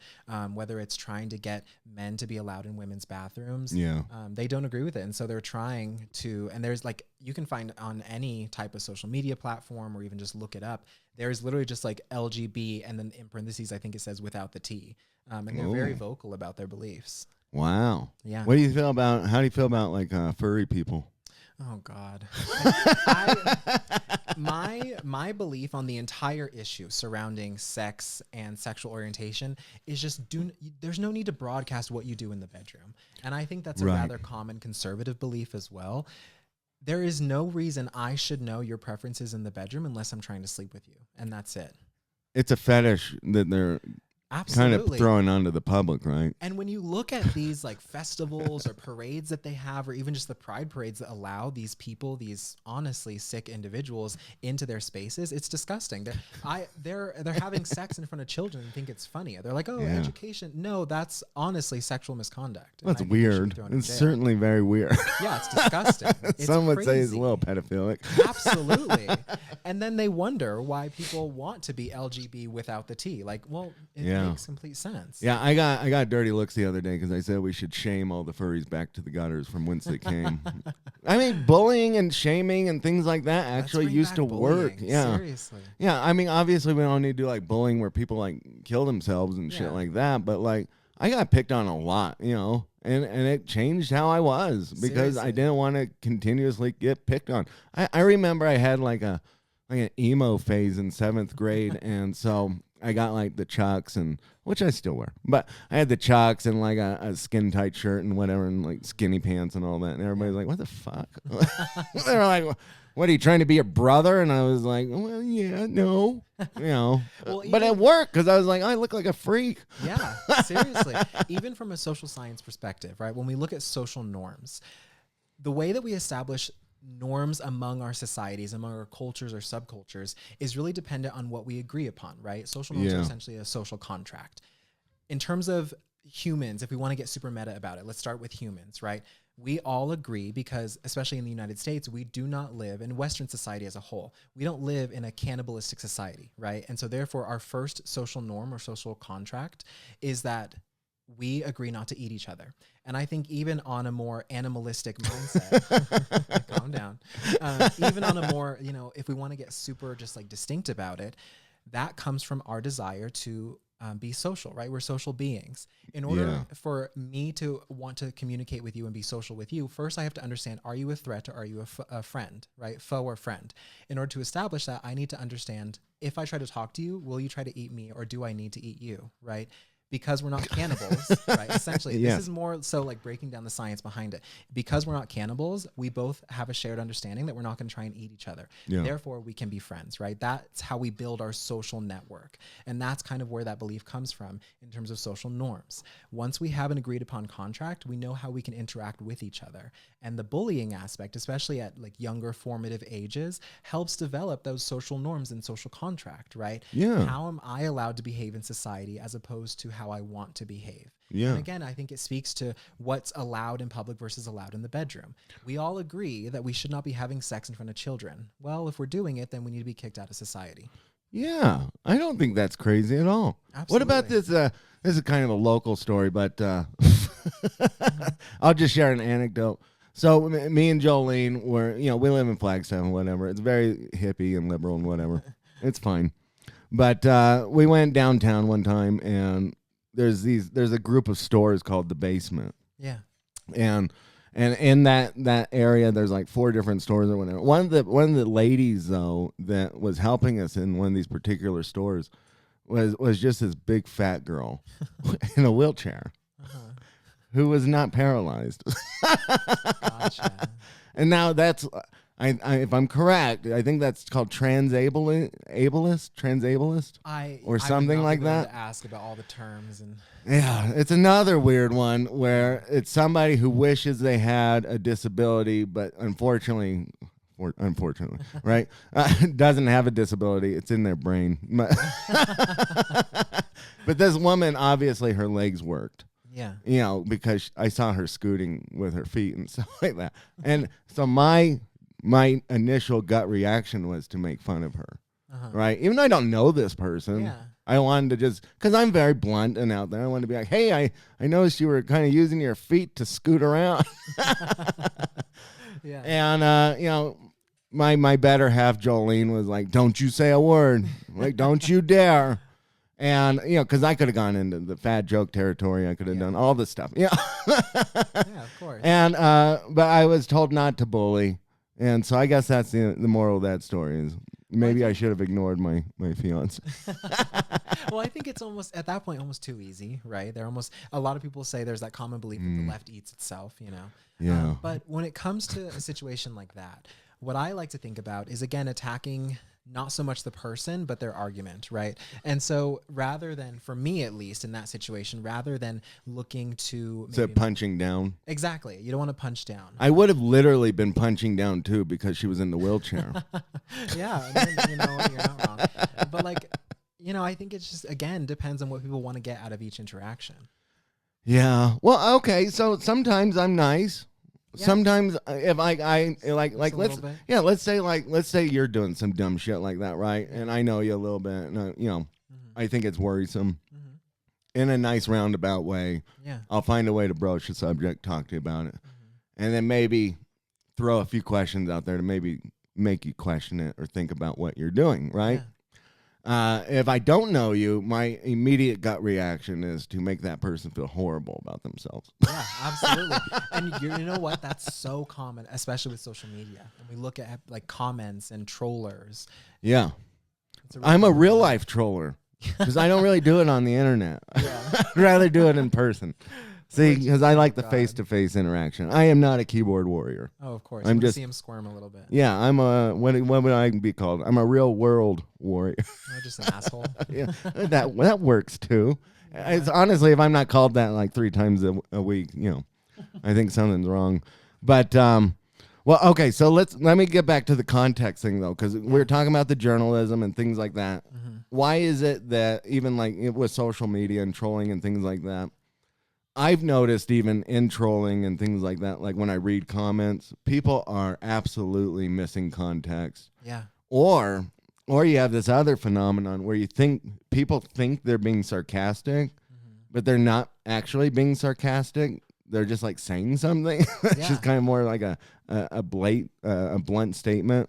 Speaker 3: whether it's trying to get men to be allowed in women's bathrooms.
Speaker 2: Yeah.
Speaker 3: They don't agree with it. And so they're trying to, and there's like, you can find on any type of social media platform or even just look it up. There's literally just like LGB and then in parentheses, I think it says without the T. And they're very vocal about their beliefs.
Speaker 2: Wow.
Speaker 3: Yeah.
Speaker 2: How do you feel about like furry people?
Speaker 3: Oh God. My belief on the entire issue surrounding sex and sexual orientation is just there's no need to broadcast what you do in the bedroom. And I think that's a rather common conservative belief as well. There is no reason I should know your preferences in the bedroom unless I'm trying to sleep with you. And that's it.
Speaker 2: It's a fetish that they're
Speaker 3: Absolutely.
Speaker 2: throwing onto the public, right?
Speaker 3: And when you look at these like festivals or parades that they have, or even just the pride parades that allow these people, these honestly sick individuals into their spaces, it's disgusting. They're having sex in front of children and think it's funny. They're like, oh, education. No, that's honestly sexual misconduct.
Speaker 2: That's weird. It's certainly very weird.
Speaker 3: Yeah, it's disgusting.
Speaker 2: Some would say it's a little pedophilic.
Speaker 3: Absolutely. And then they wonder why people want to be LGB without the T. Like, well, it makes complete sense.
Speaker 2: Yeah, I got dirty looks the other day because I said we should shame all the furries back to the gutters from whence they came. I mean, bullying and shaming and things like that actually used to work. Yeah,
Speaker 3: seriously.
Speaker 2: Yeah, I mean, obviously we don't need to do like bullying where people like kill themselves and shit like that. But like, I got picked on a lot, you know, and it changed how I was because I didn't want to continuously get picked on. I remember I had like an emo phase in 7th grade, and so I got like the chucks, and which I still wear, but I had the chucks and like a skin tight shirt and whatever, and like skinny pants and all that. And everybody's like, "What the fuck?" They were like, "What are you trying to be your brother?" And I was like, "Well, yeah, no, you know." But it worked because I was like, "I look like a freak."
Speaker 3: Yeah, seriously. Even from a social science perspective, right? When we look at social norms, the way that we establish norms among our societies, among our cultures or subcultures, is really dependent on what we agree upon, right? Social norms are essentially a social contract. In terms of humans, if we want to get super meta about it, let's start with humans, right? We all agree because, especially in the United States, we do not live in Western society as a whole. We don't live in a cannibalistic society, right? And so therefore, our first social norm or social contract is that we agree not to eat each other. And I think even on a more animalistic mindset, calm down, even on a more, you know, if we want to get super just like distinct about it, that comes from our desire to be social, right? We're social beings. In order for me to want to communicate with you and be social with you, first I have to understand, are you a threat or are you a friend, right? Foe or friend. In order to establish that, I need to understand, if I try to talk to you, will you try to eat me, or do I need to eat you, right? Because we're not cannibals, right? Essentially, this is more so like breaking down the science behind it. Because we're not cannibals, we both have a shared understanding that we're not going to try and eat each other. Therefore, we can be friends, right? That's how we build our social network. And that's kind of where that belief comes from in terms of social norms. Once we have an agreed upon contract, we know how we can interact with each other. And the bullying aspect, especially at like younger formative ages, helps develop those social norms and social contract, right?
Speaker 2: Yeah.
Speaker 3: How am I allowed to behave in society as opposed to how I want to behave?
Speaker 2: Yeah.
Speaker 3: And again, I think it speaks to what's allowed in public versus allowed in the bedroom. We all agree that we should not be having sex in front of children. Well, if we're doing it, then we need to be kicked out of society.
Speaker 2: Yeah, I don't think that's crazy at all.
Speaker 3: Absolutely.
Speaker 2: What about this? This is kind of a local story, but I'll just share an anecdote. So me and Jolene we live in Flagstaff and whatever. It's very hippie and liberal and whatever. It's fine. But we went downtown one time, and there's a group of stores called The Basement.
Speaker 3: Yeah.
Speaker 2: And in that area, there's like 4 different stores or whatever. One of the ladies though that was helping us in one of these particular stores was just this big fat girl in a wheelchair who was not paralyzed.
Speaker 3: Gotcha.
Speaker 2: And now that's if I'm correct, I think that's called transableist, or something like that.
Speaker 3: To ask about all the terms and
Speaker 2: yeah, it's another weird one where it's somebody who wishes they had a disability, but unfortunately, right, doesn't have a disability. It's in their brain. But this woman, obviously, her legs worked.
Speaker 3: Yeah,
Speaker 2: because I saw her scooting with her feet and stuff like that. And so my initial gut reaction was to make fun of her, right? Even though I don't know this person, I wanted to just, because I'm very blunt and out there, I wanted to be like, hey, I noticed you were kind of using your feet to scoot around.
Speaker 3: Yeah.
Speaker 2: And, my better half, Jolene, was like, don't you say a word. Like, don't you dare. And, because I could have gone into the fat joke territory. I could have done all this stuff. Yeah.
Speaker 3: Yeah, of course.
Speaker 2: And, but I was told not to bully. And so I guess that's the moral of that story is maybe I should have ignored my fiance.
Speaker 3: Well, I think it's almost, at that point, almost too easy, right? A lot of people say there's that common belief that the left eats itself,
Speaker 2: Yeah.
Speaker 3: But when it comes to a situation like that, what I like to think about is, again, attacking not so much the person, but their argument, right? And so rather than, for me at least in that situation, rather than looking to
Speaker 2: So punching down.
Speaker 3: Exactly. You don't want to punch down.
Speaker 2: I would have literally been punching down too because she was in the wheelchair.
Speaker 3: Yeah. And then, you're not wrong. But like, I think it's just, again, depends on what people want to get out of each interaction.
Speaker 2: Yeah. Well, okay. So sometimes I'm nice. Yeah. Sometimes if I let's say you're doing some dumb shit like that, right? And I know you a little bit, and I think it's worrisome. In a nice roundabout way.
Speaker 3: Yeah.
Speaker 2: I'll find a way to broach the subject, talk to you about it, and then maybe throw a few questions out there to maybe make you question it or think about what you're doing, right? Yeah. If I don't know you, my immediate gut reaction is to make that person feel horrible about themselves.
Speaker 3: Yeah, absolutely. And you know what? That's so common, especially with social media. When we look at like comments and trollers.
Speaker 2: Yeah. I'm a real life troller because I don't really do it on the internet. Yeah. I'd rather do it in person. See, because I like the face-to-face interaction. I am not a keyboard warrior.
Speaker 3: Oh, of course.
Speaker 2: I'm
Speaker 3: just
Speaker 2: just
Speaker 3: see him squirm a little bit.
Speaker 2: Yeah, I'm a what would I be called? I'm a real world warrior.
Speaker 3: Oh, just an asshole.
Speaker 2: Yeah, that works too. Yeah. It's honestly, if I'm not called that like 3 times a week, I think something's wrong. But well, okay, so let me get back to the context thing though, because we're talking about the journalism and things like that. Why is it that even like with social media and trolling and things like that? I've noticed even in trolling and things like that, like when I read comments, people are absolutely missing context.
Speaker 3: Yeah.
Speaker 2: Or you have this other phenomenon where people think they're being sarcastic, but they're not actually being sarcastic. They're just like saying something. It's just kind of more like a blunt statement.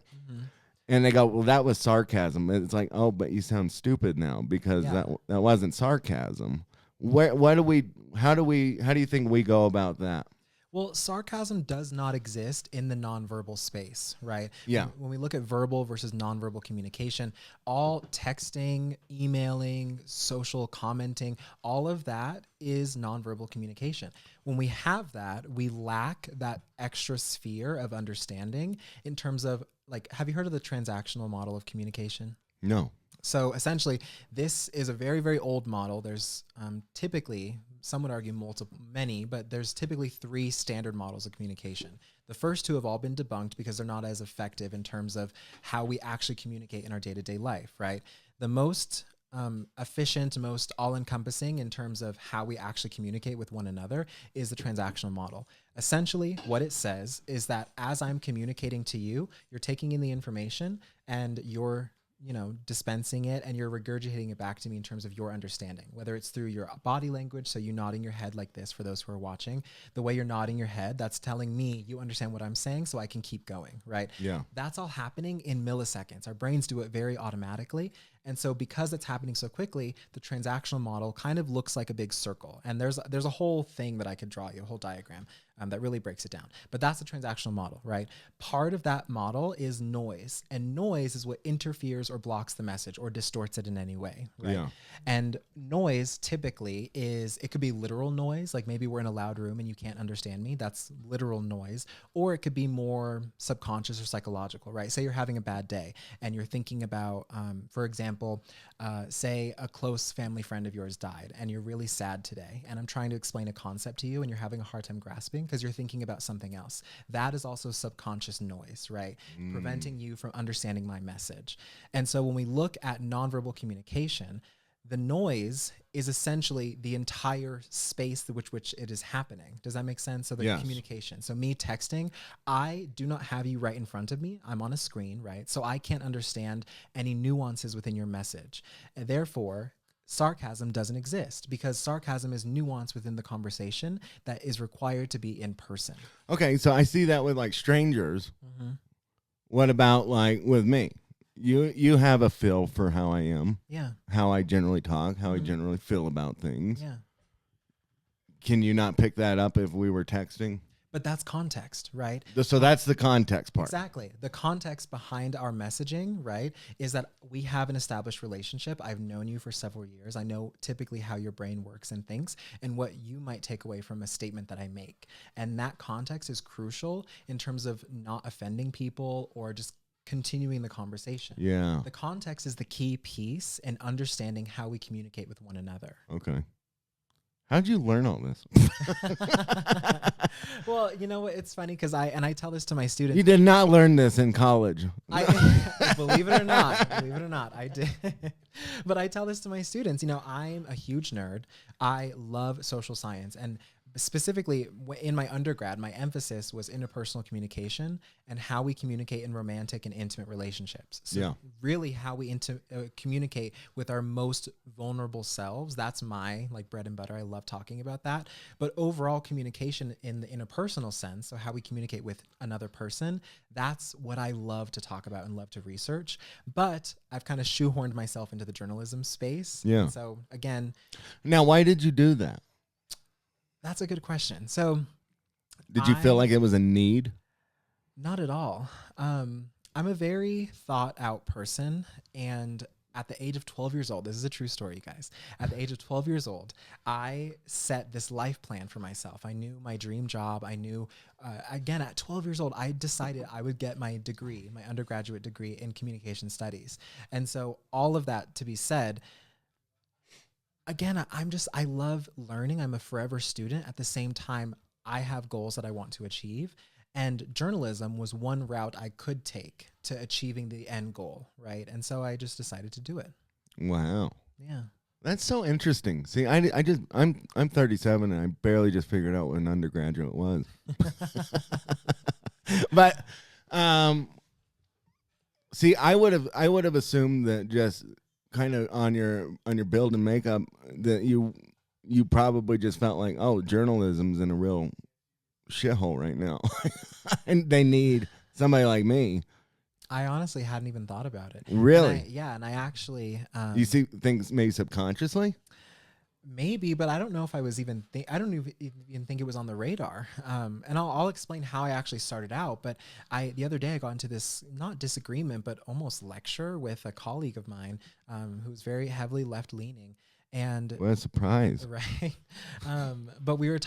Speaker 2: And they go, well, that was sarcasm. It's like, oh, but you sound stupid now because that wasn't sarcasm. How do you think we go about that?
Speaker 3: Well, sarcasm does not exist in the nonverbal space, right?
Speaker 2: Yeah.
Speaker 3: When we look at verbal versus nonverbal communication, all texting, emailing, social commenting, all of that is nonverbal communication. When we have that, we lack that extra sphere of understanding in terms of, like, have you heard of the transactional model of communication?
Speaker 2: No.
Speaker 3: So essentially, this is a very, very old model. There's typically, some would argue many, but there's typically 3 standard models of communication. The first 2 have all been debunked because they're not as effective in terms of how we actually communicate in our day-to-day life, right? The most efficient, most all-encompassing in terms of how we actually communicate with one another is the transactional model. Essentially, what it says is that as I'm communicating to you, you're taking in the information and you're dispensing it and you're regurgitating it back to me in terms of your understanding, whether it's through your body language. So you nodding your head like this for those who are watching, the way you're nodding your head, that's telling me you understand what I'm saying so I can keep going, right?
Speaker 2: Yeah. That's
Speaker 3: all happening in milliseconds. Our brains do it very automatically. And so because it's happening so quickly, the transactional model kind of looks like a big circle. And there's a whole thing that I could draw you, a whole diagram that really breaks it down. But that's the transactional model, right? Part of that model is noise. And noise is what interferes or blocks the message or distorts it in any way, right?
Speaker 2: Yeah.
Speaker 3: And noise typically it could be literal noise, like maybe we're in a loud room and you can't understand me. That's literal noise. Or it could be more subconscious or psychological, right? Say you're having a bad day and you're thinking about, for example, say a close family friend of yours died and you're really sad today. And I'm trying to explain a concept to you and you're having a hard time grasping because you're thinking about something else. That is also subconscious noise, right? Preventing you from understanding my message. And so when we look at nonverbal communication, the noise is essentially the entire space which it is happening. Does that make sense? So the communication. So me texting, I do not have you right in front of me. I'm on a screen, right? So I can't understand any nuances within your message. And therefore, sarcasm doesn't exist because sarcasm is nuance within the conversation that is required to be in person.
Speaker 2: Okay, so I see that with like strangers. What about like with me? You have a feel for how I am.
Speaker 3: Yeah.
Speaker 2: How I generally talk, how I generally feel about things.
Speaker 3: Yeah.
Speaker 2: Can you not pick that up if we were texting?
Speaker 3: But that's context, right?
Speaker 2: So that's the context part.
Speaker 3: Exactly. The context behind our messaging, right, is that we have an established relationship. I've known you for several years. I know typically how your brain works and thinks and what you might take away from a statement that I make. And that context is crucial in terms of not offending people or just continuing the conversation.
Speaker 2: Yeah.
Speaker 3: The context is the key piece in understanding how we communicate with one another.
Speaker 2: Okay. How'd you learn all this?
Speaker 3: Well, you know what? It's funny because I tell this to my students.
Speaker 2: You did not learn this in college.
Speaker 3: Believe it or not, I did. But I tell this to my students. You know, I'm a huge nerd. I love social science, and specifically in my undergrad, my emphasis was interpersonal communication and how we communicate in romantic and intimate relationships. So really how we communicate with our most vulnerable selves. That's my bread and butter. I love talking about that. But overall communication in the interpersonal sense, so how we communicate with another person, that's what I love to talk about and love to research. But I've kind of shoehorned myself into the journalism space.
Speaker 2: Yeah.
Speaker 3: And so again,
Speaker 2: now, why did you do that?
Speaker 3: that's a good question. So
Speaker 2: did you feel like it was a need?
Speaker 3: Not at all. I'm a very thought out person. And at the age of 12 years old, this is a true story, you guys. At the age of 12 years old, I set this life plan for myself. I knew my dream job. I knew, again, at 12 years old, I decided I would get my degree, my undergraduate degree in communication studies. And so all of that to be said, again, I love learning. I'm a forever student. At the same time, I have goals that I want to achieve. And journalism was one route I could take to achieving the end goal, right? And so I just decided to do it.
Speaker 2: Wow.
Speaker 3: Yeah.
Speaker 2: That's so interesting. See, I'm 37 and I barely just figured out what an undergraduate was. But see, I would have assumed that just kind of on your build and makeup that you probably just felt like, oh, journalism's in a real shithole right now. And they need somebody like me.
Speaker 3: I honestly hadn't even thought about it.
Speaker 2: Really?
Speaker 3: And I actually
Speaker 2: you see things maybe subconsciously?
Speaker 3: Maybe, but I don't know if I was even I don't even think it was on the radar. And I'll explain how I actually started out. But the other day I got into this, not disagreement, but almost lecture with a colleague of mine who's very heavily left-leaning. And
Speaker 2: what a surprise.
Speaker 3: Right. But we were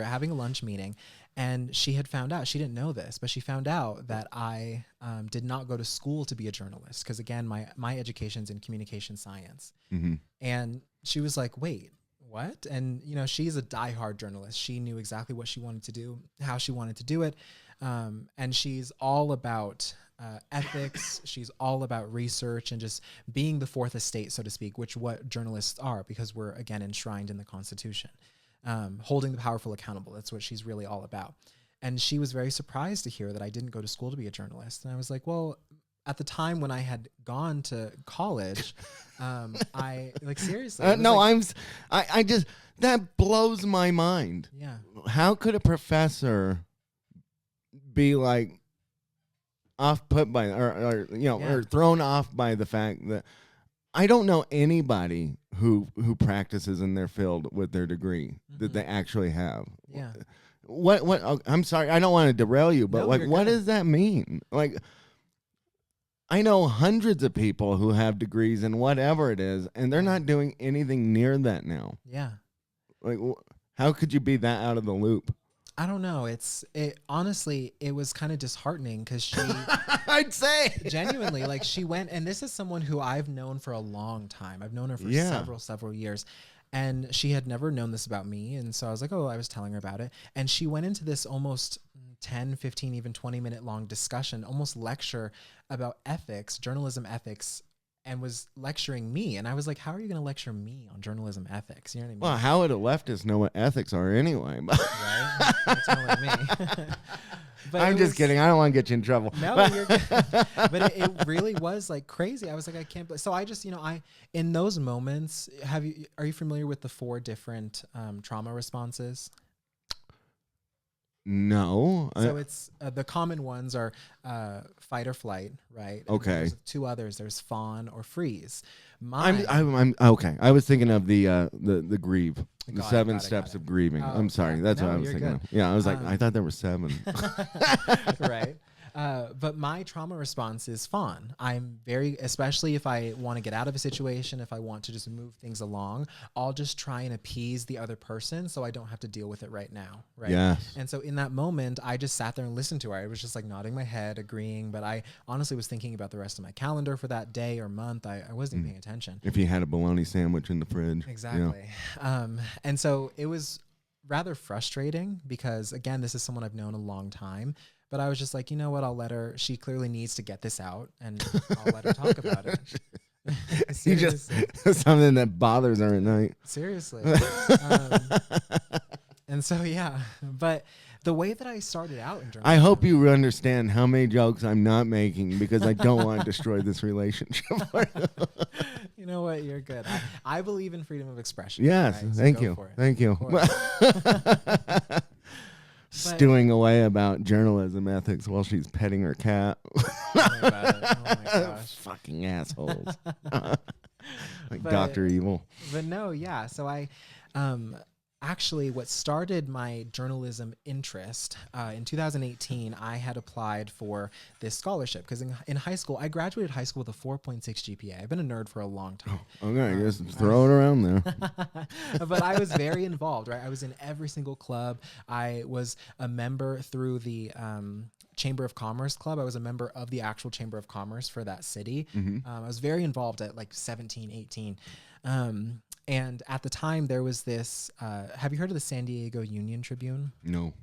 Speaker 3: having a lunch meeting, and she had found out, she didn't know this, but she found out that I did not go to school to be a journalist. Because again, my education's in communication science.
Speaker 2: Mm-hmm.
Speaker 3: And she was like, wait, what? And, you know, she's a diehard journalist. She knew exactly what she wanted to do, how she wanted to do it. And she's all about ethics. She's all about research and just being the fourth estate, so to speak, what journalists are, because we're, again, enshrined in the Constitution, holding the powerful accountable. That's what she's really all about. And she was very surprised to hear that I didn't go to school to be a journalist. And I was like, well, at the time when I had gone to college, I seriously.
Speaker 2: No, I just, that blows my mind.
Speaker 3: Yeah.
Speaker 2: How could a professor be off put by, or thrown off by the fact that I don't know anybody who practices in their field with their degree that they actually have.
Speaker 3: Yeah.
Speaker 2: What I'm sorry, I don't want to derail you, but what does that mean? I know hundreds of people who have degrees in whatever it is, and they're not doing anything near that now.
Speaker 3: Yeah.
Speaker 2: How could you be that out of the loop?
Speaker 3: I don't know. Honestly, it was kind of disheartening because she,
Speaker 2: I'd say
Speaker 3: genuinely, she went, and this is someone who I've known for a long time. I've known her for several years, and she had never known this about me. And so I was like, oh, I was telling her about it. And she went into this almost 10, 15, even 20-minute long discussion, almost lecture about ethics, journalism ethics, and was lecturing me. And I was like, how are you going to lecture me on journalism ethics? You know what I mean?
Speaker 2: Well, how would a leftist know what ethics are anyway?
Speaker 3: Right? That's kind of like me. But
Speaker 2: I'm just kidding. I don't want to get you in trouble.
Speaker 3: No, you're good. But it really was crazy. I was like, I can't believe. So I just, in those moments, are you familiar with the 4 different trauma responses?
Speaker 2: No.
Speaker 3: So it's the common ones are fight or flight, right? And
Speaker 2: okay.
Speaker 3: There's 2 others. There's fawn or freeze.
Speaker 2: I'm okay. I was thinking of the grieve, the 7 steps of grieving. I'm sorry. That's what I was thinking of. Yeah, I was like, I thought there were 7.
Speaker 3: Right. But my trauma response is fawn. I'm very, especially if I want to get out of a situation, if I want to just move things along, I'll just try and appease the other person so I don't have to deal with it right now. Right.
Speaker 2: Yes.
Speaker 3: And so in that moment, I just sat there and listened to her. I was just like nodding my head, agreeing, but I honestly was thinking about the rest of my calendar for that day or month. I wasn't paying attention.
Speaker 2: If you had a bologna sandwich in the fridge.
Speaker 3: Exactly. Yeah. And so it was rather frustrating because, again, this is someone I've known a long time. But I was just like, you know what? I'll let her. She clearly needs to get this out, and I'll let her talk about it.
Speaker 2: You just something that bothers her at night.
Speaker 3: Seriously. And so, yeah. But the way that I started out in journalism,
Speaker 2: I hope you understand how many jokes I'm not making because I don't want to destroy this relationship.
Speaker 3: You know what? You're good. I believe in freedom of expression.
Speaker 2: Yes.
Speaker 3: Right? So
Speaker 2: Thank
Speaker 3: go
Speaker 2: you.
Speaker 3: for it.
Speaker 2: Thank you. Stewing away about journalism ethics while she's petting her cat.
Speaker 3: Tell me about it. Oh my gosh.
Speaker 2: Fucking assholes. Like
Speaker 3: But-
Speaker 2: Dr. Evil.
Speaker 3: But no, yeah. So I actually what started my journalism interest in 2018, I had applied for this scholarship because in high school, I graduated high school with a 4.6 GPA. I've been a nerd for a long time.
Speaker 2: Okay, just throw it around there.
Speaker 3: But I was very involved, right? I was in every single club. I was a member through the Chamber of Commerce Club. I was a member of the actual Chamber of Commerce for that city. I was very involved at like 17, 18. And at the time there was this, have you heard of the San Diego Union Tribune?
Speaker 2: No.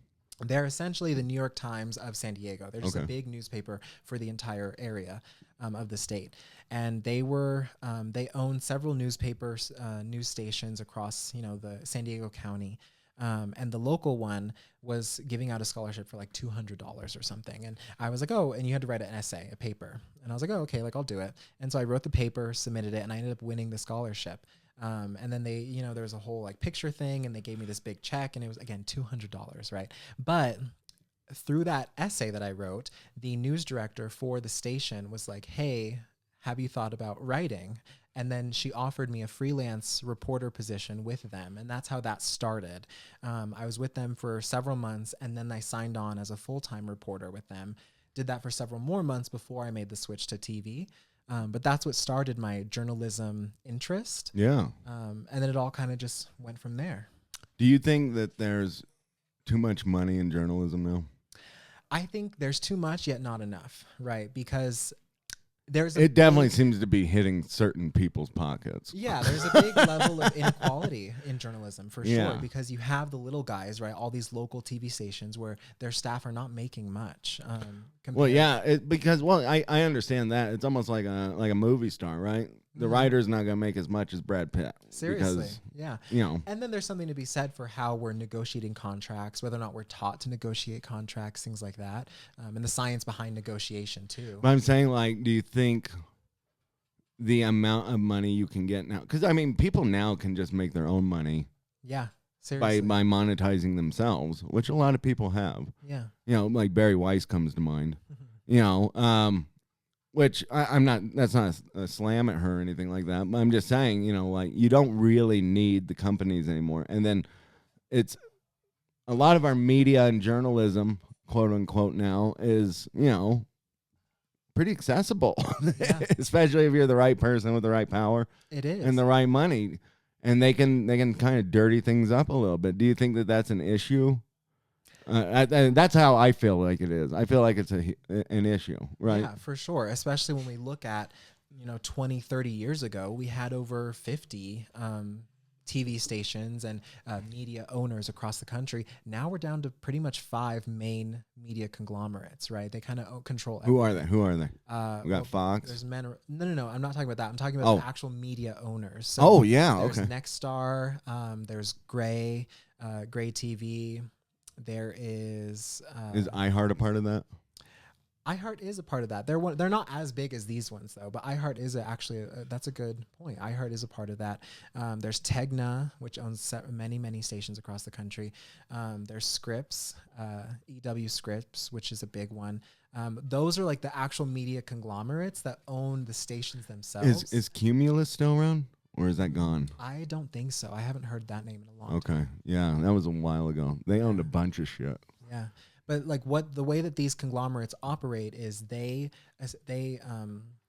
Speaker 3: They're essentially the New York Times of San Diego. They're just a
Speaker 2: Okay.
Speaker 3: big newspaper for the entire area of the state. And they were, they own several newspapers, news stations across, the San Diego County. And the local one was giving out a scholarship for like $200 or something. And I was like, oh, and you had to write an essay, a paper. And I was like, oh, okay, like I'll do it. And so I wrote the paper, submitted it, and I ended up winning the scholarship. And then they, there was a whole like picture thing and they gave me this big check and it was again, $200, right? But through that essay that I wrote, the news director for the station was like, hey, have you thought about writing? And then she offered me a freelance reporter position with them. And that's how that started. I was with them for several months and then I signed on as a full-time reporter with them. Did that for several more months before I made the switch to TV. But that's what started my journalism interest.
Speaker 2: Yeah.
Speaker 3: And then it all kind of just went from there.
Speaker 2: Do you think that there's too much money in journalism now?
Speaker 3: I think there's too much, yet not enough, right? Because
Speaker 2: It definitely seems to be hitting certain people's pockets.
Speaker 3: Yeah, there's a big level of inequality in journalism for
Speaker 2: Yeah.
Speaker 3: sure, because you have the little guys, right? All these local TV stations where their staff are not making much.
Speaker 2: Well, yeah, because I understand that. It's almost like a movie star, right? The writer's not going to make as much as Brad Pitt.
Speaker 3: Seriously,
Speaker 2: Because,
Speaker 3: yeah. And then there's something to be said for how we're negotiating contracts, whether or not we're taught to negotiate contracts, things like that, and the science behind negotiation too.
Speaker 2: But I'm saying, like, do you think the amount of money you can get now? Because, I mean, people now can just make their own money
Speaker 3: Yeah, seriously.
Speaker 2: by monetizing themselves, which a lot of people have.
Speaker 3: Yeah.
Speaker 2: Like Barry Weiss comes to mind. Which I'm not, that's not a slam at her or anything like that. But I'm just saying, like, you don't really need the companies anymore. And then it's a lot of our media and journalism, quote unquote, now is, pretty accessible,
Speaker 3: Yeah.
Speaker 2: especially if you're the right person with the right power
Speaker 3: It is.
Speaker 2: and the right money. And they can kind of dirty things up a little bit. Do you think that that's an issue? And that's how I feel like it is. I feel like it's an issue, right?
Speaker 3: Yeah, for sure. Especially when we look at, 20, 30 years ago, we had over 50 TV stations and media owners across the country. Now we're down to pretty much 5 main media conglomerates, right? They kind of control everything.
Speaker 2: Who are they? We got
Speaker 3: Well,
Speaker 2: Fox.
Speaker 3: There's no. I'm not talking about that. I'm talking about the actual media owners. So
Speaker 2: Oh, yeah,
Speaker 3: there's
Speaker 2: okay.
Speaker 3: Nexstar. There's Gray TV. There is
Speaker 2: iHeart a part of that?
Speaker 3: iHeart is a part of that. They're not as big as these ones though, but iHeart is that's a good point. iHeart is a part of that. There's Tegna, which owns many stations across the country. There's Scripps, EW Scripps, which is a big one. Those are like the actual media conglomerates that own the stations themselves.
Speaker 2: Is Cumulus still around? Or is that gone?
Speaker 3: I don't think so. I haven't heard that name in a long time.
Speaker 2: Okay. Yeah, that was a while ago. They owned a bunch of shit.
Speaker 3: Yeah. But like the way that these conglomerates operate is they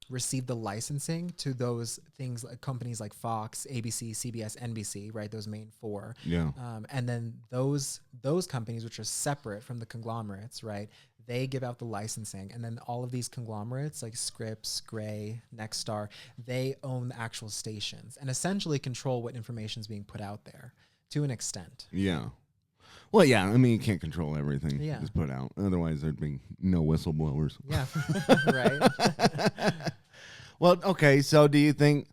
Speaker 3: receive the licensing to those things like companies like Fox, ABC, CBS, NBC, right? Those main four.
Speaker 2: Yeah.
Speaker 3: And then those companies, which are separate from the conglomerates, right? They give out the licensing, and then all of these conglomerates like Scripps, Gray, Nexstar, they own the actual stations and essentially control what information is being put out there to an extent.
Speaker 2: Yeah. Well, yeah. I mean, you can't control everything
Speaker 3: Yeah.
Speaker 2: that's put out. Otherwise, there'd be no whistleblowers.
Speaker 3: Yeah, right.
Speaker 2: Well, okay. So, do you think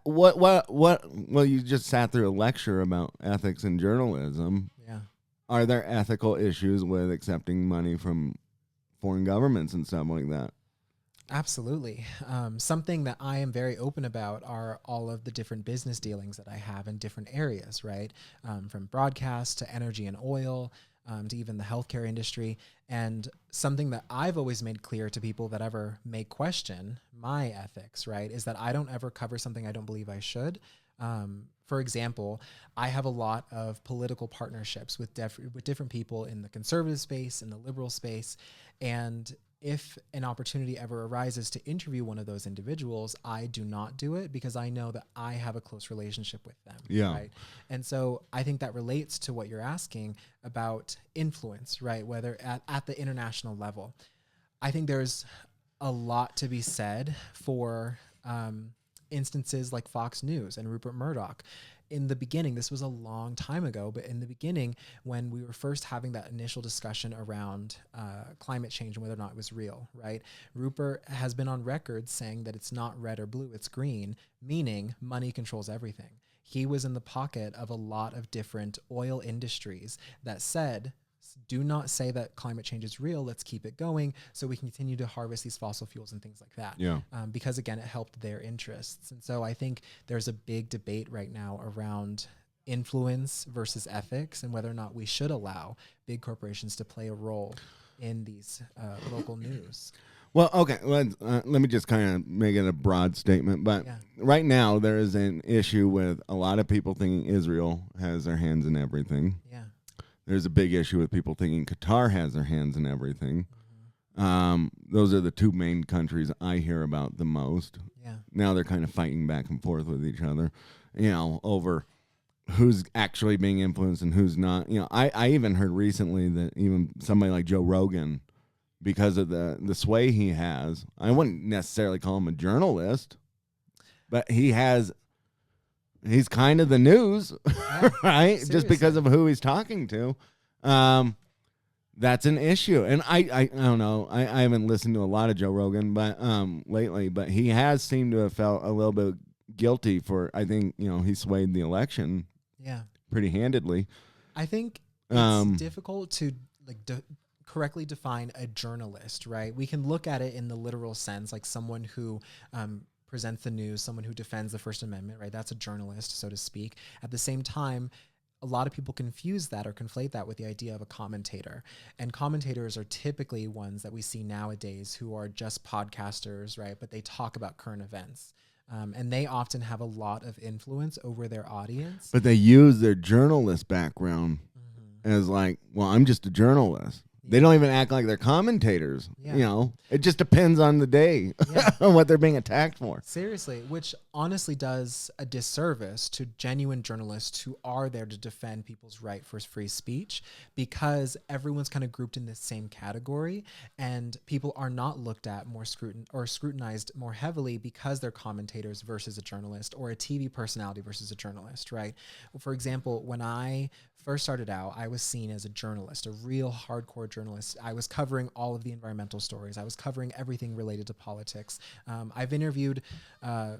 Speaker 2: what? Well, you just sat through a lecture about ethics in journalism.
Speaker 3: Yeah.
Speaker 2: Are there ethical issues with accepting money from foreign governments and stuff like that?
Speaker 3: Absolutely. Something that I am very open about are all of the different business dealings that I have in different areas, right? From broadcast to energy and oil, to even the healthcare industry. And something that I've always made clear to people that ever may question my ethics, right, is that I don't ever cover something I don't believe I should. For example, I have a lot of political partnerships with different people in the conservative space, in the liberal space, and if an opportunity ever arises to interview one of those individuals, I do not do it because I know that I have a close relationship with them.
Speaker 2: Yeah.
Speaker 3: Right. And so I think that relates to what you're asking about influence, right? Whether at the international level, I think there's a lot to be said for instances like Fox News and Rupert Murdoch. In the beginning, this was a long time ago, but in the beginning, when we were first having that initial discussion around climate change and whether or not it was real, right? Rupert has been on record saying that it's not red or blue, it's green, meaning money controls everything. He was in the pocket of a lot of different oil industries that said, do not say that climate change is real. Let's keep it going so we can continue to harvest these fossil fuels and things like that.
Speaker 2: Yeah.
Speaker 3: Because again, it helped their interests. And so I think there's a big debate right now around influence versus ethics and whether or not we should allow big corporations to play a role in these local news.
Speaker 2: Well, okay. Let me just kind of make it a broad statement. But right now, there is an issue with a lot of people thinking Israel has their hands in everything.
Speaker 3: Yeah.
Speaker 2: There's a big issue with people thinking Qatar has their hands in everything. Those are the two main countries I hear about the most.
Speaker 3: Yeah.
Speaker 2: Now they're kind of fighting back and forth with each other, over who's actually being influenced and who's not. I even heard recently that even somebody like Joe Rogan, because of the sway he has, I wouldn't necessarily call him a journalist, but he's kind of the news, right?
Speaker 3: Seriously.
Speaker 2: Just because of who he's talking to. That's an issue. And I don't know. I haven't listened to a lot of Joe Rogan lately, but he has seemed to have felt a little bit guilty for, I think, he swayed the election pretty handedly.
Speaker 3: I think it's difficult to correctly define a journalist, right? We can look at it in the literal sense, like someone who presents the news, someone who defends the First Amendment, right? That's a journalist, so to speak. At the same time, a lot of people confuse that or conflate that with the idea of a commentator. And commentators are typically ones that we see nowadays who are just podcasters, right? But they talk about current events. And they often have a lot of influence over their audience.
Speaker 2: But they use their journalist background as like, well, I'm just a journalist. They don't even act like they're commentators.
Speaker 3: Yeah.
Speaker 2: It just depends on the day on what they're being attacked for.
Speaker 3: Seriously, which honestly does a disservice to genuine journalists who are there to defend people's right for free speech, because everyone's kind of grouped in this same category and people are not looked at more scrutinized more heavily because they're commentators versus a journalist, or a TV personality versus a journalist, right? For example, when I first started out, I was seen as a journalist, a real hardcore journalist. I was covering all of the environmental stories. I was covering everything related to politics. I've interviewed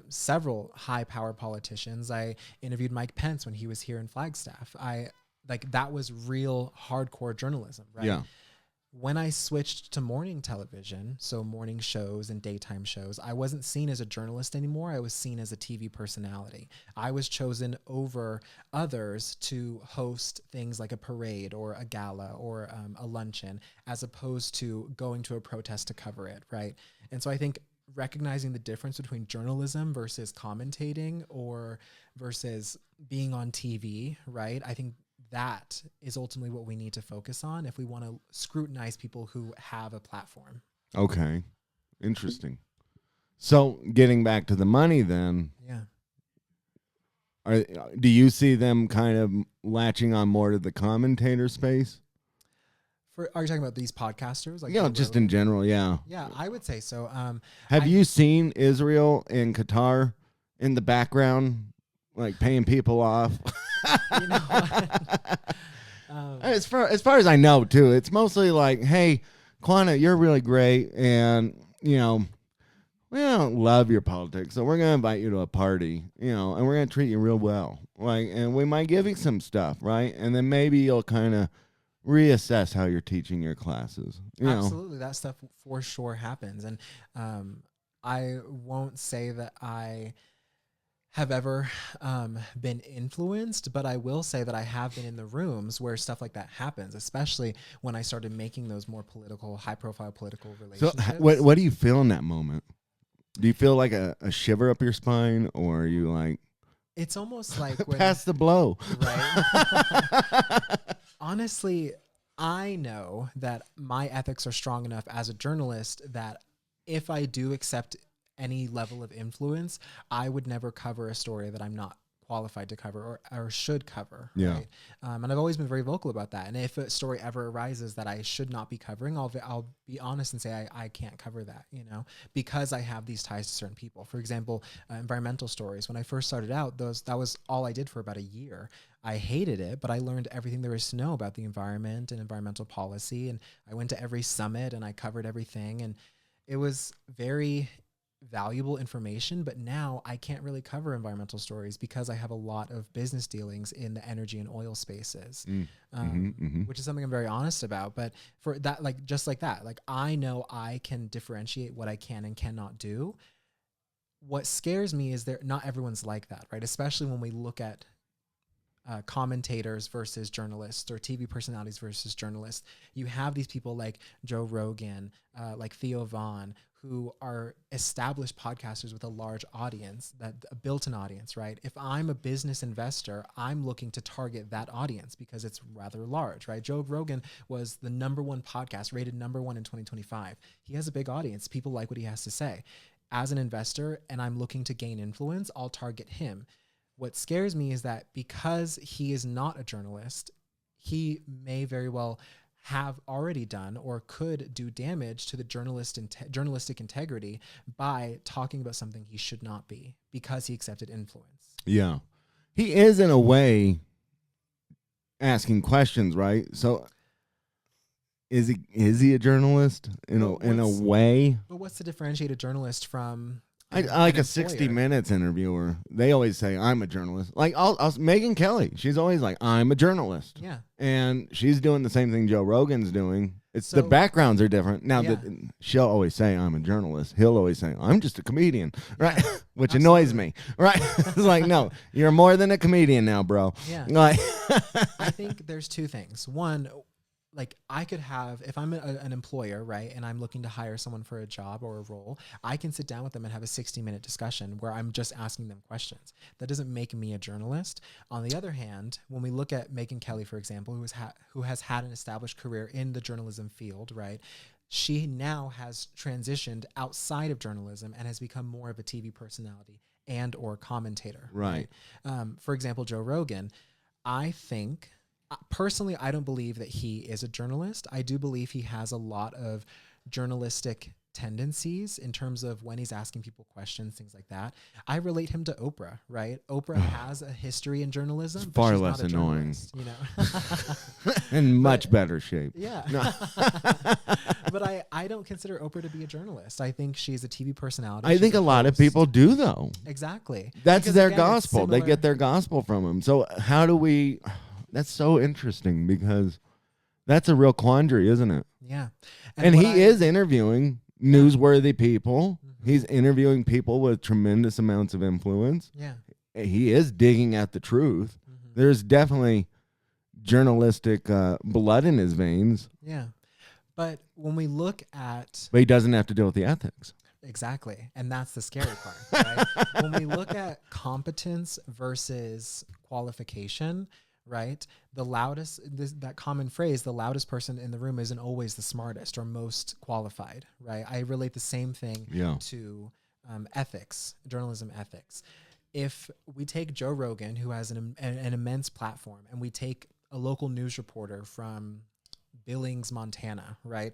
Speaker 3: several high-power politicians. I interviewed Mike Pence when he was here in Flagstaff. That was real hardcore journalism, right?
Speaker 2: Yeah.
Speaker 3: When I switched to morning television, so morning shows and daytime shows, I wasn't seen as a journalist anymore. I was seen as a TV personality. I was chosen over others to host things like a parade or a gala or a luncheon, as opposed to going to a protest to cover it, right? And so I think recognizing the difference between journalism versus commentating or versus being on TV, right? I think that is ultimately what we need to focus on if we want to scrutinize people who have a platform.
Speaker 2: Okay. Interesting. So getting back to the money then,
Speaker 3: Yeah.
Speaker 2: do you see them kind of latching on more to the commentator space?
Speaker 3: Are you talking about these podcasters? Like
Speaker 2: Yeah, just in general, yeah.
Speaker 3: Yeah, I would say so.
Speaker 2: Have you seen Israel and Qatar in the background, like paying people off?
Speaker 3: You know what?
Speaker 2: As far as I know, too, it's mostly like, hey, Quannah, you're really great, and we don't love your politics, so we're gonna invite you to a party, and we're gonna treat you real well, and we might give you some stuff, right? And then maybe you'll kind of reassess how you're teaching your classes.
Speaker 3: Absolutely, that stuff for sure happens, and I won't say that I have ever been influenced, but I will say that I have been in the rooms where stuff like that happens, especially when I started making those more high-profile political relationships.
Speaker 2: So, what do you feel in that moment? Do you feel like a shiver up your spine, or are you like?
Speaker 3: It's almost like when,
Speaker 2: pass the blow,
Speaker 3: right? Honestly, I know that my ethics are strong enough as a journalist that if I do accept any level of influence, I would never cover a story that I'm not qualified to cover or should cover.
Speaker 2: Yeah.
Speaker 3: Right? And I've always been very vocal about that. And if a story ever arises that I should not be covering, I'll be honest and say I can't cover that, because I have these ties to certain people. For example, environmental stories. When I first started out, that was all I did for about a year. I hated it, but I learned everything there is to know about the environment and environmental policy. And I went to every summit and I covered everything. And it was very valuable information, but now I can't really cover environmental stories because I have a lot of business dealings in the energy and oil spaces, which is something I'm very honest about. But for that, just like that, I know I can differentiate what I can and cannot do. What scares me is not everyone's like that, right? Especially when we look at commentators versus journalists or TV personalities versus journalists. You have these people like Joe Rogan, like Theo Vaughn, who are established podcasters with a large audience, a built-in audience, right? If I'm a business investor, I'm looking to target that audience because it's rather large, right? Joe Rogan was the #1 podcast, rated #1 in 2025. He has a big audience. People like what he has to say. As an investor, and I'm looking to gain influence, I'll target him. What scares me is that because he is not a journalist, he may very well have already done or could do damage to the journalistic integrity by talking about something he should not be because he accepted influence.
Speaker 2: Yeah. He is, in a way, asking questions, right? So is he a journalist in a way?
Speaker 3: But what's to differentiate a journalist from
Speaker 2: I like a 60 Minutes interviewer. They always say, I'm a journalist. Like Megyn Kelly, she's always like, I'm a journalist.
Speaker 3: Yeah.
Speaker 2: And she's doing the same thing Joe Rogan's doing. The backgrounds are different. Now, she'll always say, I'm a journalist. He'll always say, I'm just a comedian, right? Which annoys me, right? It's like, no, you're more than a comedian now, bro.
Speaker 3: Yeah.
Speaker 2: Like,
Speaker 3: I think there's two things. One, I could have, if I'm an employer, right, and I'm looking to hire someone for a job or a role, I can sit down with them and have a 60-minute discussion where I'm just asking them questions. That doesn't make me a journalist. On the other hand, when we look at Megyn Kelly, for example, who has had an established career in the journalism field, right, she now has transitioned outside of journalism and has become more of a TV personality and or commentator.
Speaker 2: Right.
Speaker 3: For example, Joe Rogan, I think... Personally, I don't believe that he is a journalist. I do believe he has a lot of journalistic tendencies in terms of when he's asking people questions, things like that. I relate him to Oprah, right? Oprah has a history in journalism.
Speaker 2: It's
Speaker 3: but
Speaker 2: far
Speaker 3: she's
Speaker 2: less
Speaker 3: not a
Speaker 2: annoying.
Speaker 3: In
Speaker 2: much better shape.
Speaker 3: Yeah.
Speaker 2: No.
Speaker 3: But I don't consider Oprah to be a journalist. I think she's a TV personality.
Speaker 2: I think a lot of people do, though.
Speaker 3: Exactly.
Speaker 2: That's
Speaker 3: Because,
Speaker 2: their
Speaker 3: again,
Speaker 2: gospel. They get their gospel from him. So how do we... That's so interesting because that's a real quandary, isn't it?
Speaker 3: Yeah.
Speaker 2: And he is interviewing newsworthy people. Mm-hmm. He's interviewing people with tremendous amounts of influence.
Speaker 3: Yeah.
Speaker 2: He is digging at the truth. Mm-hmm. There's definitely journalistic blood in his veins.
Speaker 3: Yeah. But when we look at...
Speaker 2: But he doesn't have to deal with the ethics.
Speaker 3: Exactly. And that's the scary part, right? When we look at competence versus qualification, right? The loudest, that common phrase, the loudest person in the room isn't always the smartest or most qualified, right? I relate the same thing to ethics, journalism ethics. If we take Joe Rogan, who has an immense platform, and we take a local news reporter from Billings, Montana, right?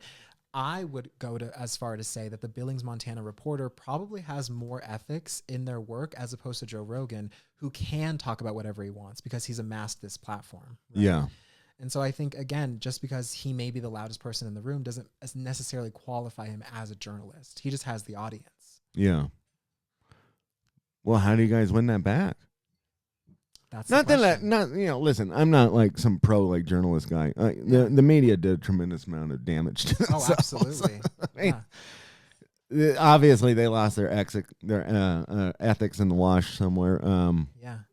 Speaker 3: I would go as far to say that the Billings, Montana reporter probably has more ethics in their work as opposed to Joe Rogan, who can talk about whatever he wants because he's amassed this platform. Right?
Speaker 2: Yeah.
Speaker 3: And so I think, again, just because he may be the loudest person in the room doesn't necessarily qualify him as a journalist. He just has the audience.
Speaker 2: Yeah. Well, how do you guys win that back?
Speaker 3: That's
Speaker 2: not that listen, I'm not like some pro like journalist guy. The media did a tremendous amount of damage to themselves.
Speaker 3: Oh, absolutely.
Speaker 2: I mean, obviously they lost their ethics in the wash somewhere.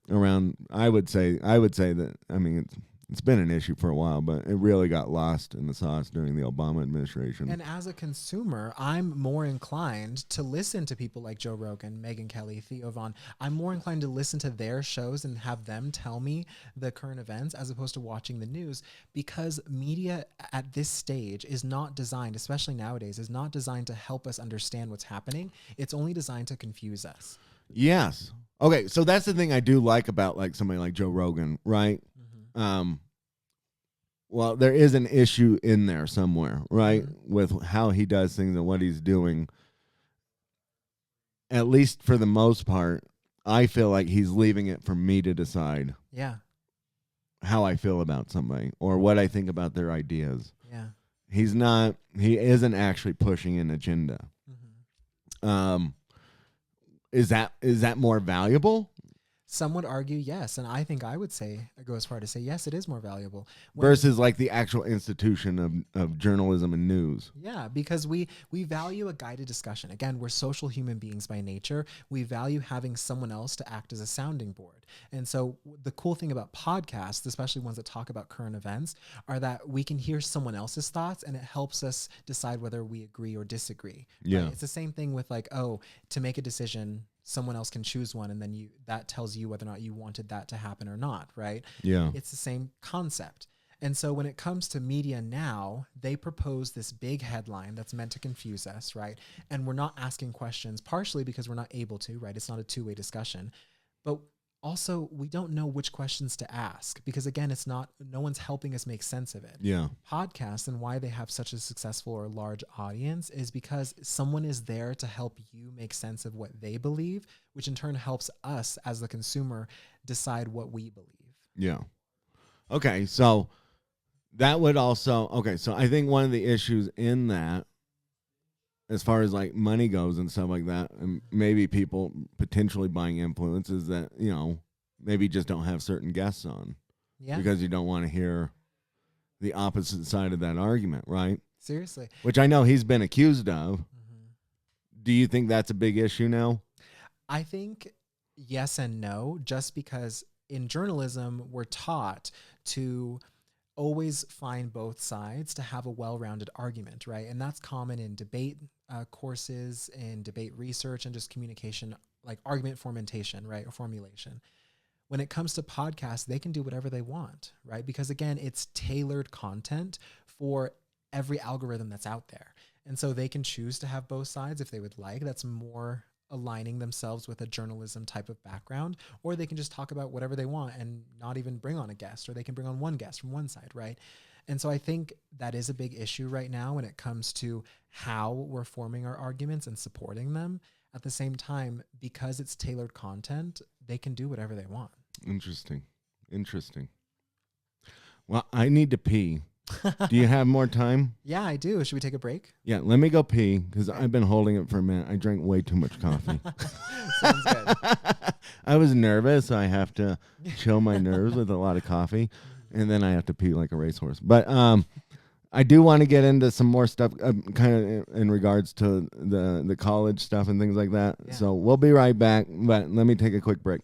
Speaker 2: Around I would say that, I mean, it's been an issue for a while, but it really got lost in the sauce during the Obama administration.
Speaker 3: And as a consumer, I'm more inclined to listen to people like Joe Rogan, Megyn Kelly, Theo Von. I'm more inclined to listen to their shows and have them tell me the current events as opposed to watching the news, because media at this stage is not designed, especially nowadays, is not designed to help us understand what's happening. It's only designed to confuse us.
Speaker 2: Yes. Okay, so that's the thing I do like about like somebody like Joe Rogan, right? Well, there is an issue in there somewhere, right? With how he does things and what he's doing. At least for the most part, I feel like he's leaving it for me to decide.
Speaker 3: Yeah. How
Speaker 2: I feel about somebody or what I think about their ideas.
Speaker 3: Yeah.
Speaker 2: He isn't actually pushing an agenda. Is that more valuable?
Speaker 3: Some would argue yes, and I think I would go as far to say yes, it is more valuable.
Speaker 2: Versus like the actual institution of journalism and news.
Speaker 3: Yeah, because we value a guided discussion. Again, we're social human beings by nature. We value having someone else to act as a sounding board. And so the cool thing about podcasts, especially ones that talk about current events, are that we can hear someone else's thoughts and it helps us decide whether we agree or disagree.
Speaker 2: Yeah.
Speaker 3: Right? It's the same thing with like, to make a decision, someone else can choose one, and then that tells you whether or not you wanted that to happen or not, right?
Speaker 2: Yeah.
Speaker 3: It's the same concept. And so when it comes to media now, they propose this big headline that's meant to confuse us, right? And we're not asking questions, partially because we're not able to, right? It's not a two-way discussion. But also, we don't know which questions to ask because, again, no one's helping us make sense of it.
Speaker 2: Yeah.
Speaker 3: Podcasts and why they have such a successful or large audience is because someone is there to help you make sense of what they believe, which in turn helps us as the consumer decide what we believe.
Speaker 2: Yeah. Okay. So that would also, so I think one of the issues in that, as far as like money goes and stuff like that, and maybe people potentially buying influence, is that, maybe just don't have certain guests on.
Speaker 3: Yeah.
Speaker 2: Because you don't want to hear the opposite side of that argument, right?
Speaker 3: Seriously.
Speaker 2: Which I know he's been accused of. Do you think that's a big issue now?
Speaker 3: I think yes and no, just because in journalism, we're taught to always find both sides to have a well-rounded argument, right? And that's common in debate courses, in debate research, and just communication, like argument formation, right? Or formulation. When it comes to podcasts, they can do whatever they want, right? Because again, it's tailored content for every algorithm that's out there. And so they can choose to have both sides if they would like. That's more aligning themselves with a journalism type of background, or they can just talk about whatever they want and not even bring on a guest, or they can bring on one guest from one side, right? And so I think that is a big issue right now when it comes to how we're forming our arguments and supporting them. At the same time, because it's tailored content, they can do whatever they want.
Speaker 2: Interesting. Well, I need to pee. Do you have more time?
Speaker 3: Yeah, I do. Should we take a break?
Speaker 2: Yeah, let me go pee because I've been holding it for a minute. I drank way too much coffee.
Speaker 3: Sounds good.
Speaker 2: I was nervous. I have to chill my nerves with a lot of coffee, and then I have to pee like a racehorse. But I do want to get into some more stuff kind of in regards to the college stuff and things like that. Yeah. So we'll be right back, but let me take a quick break.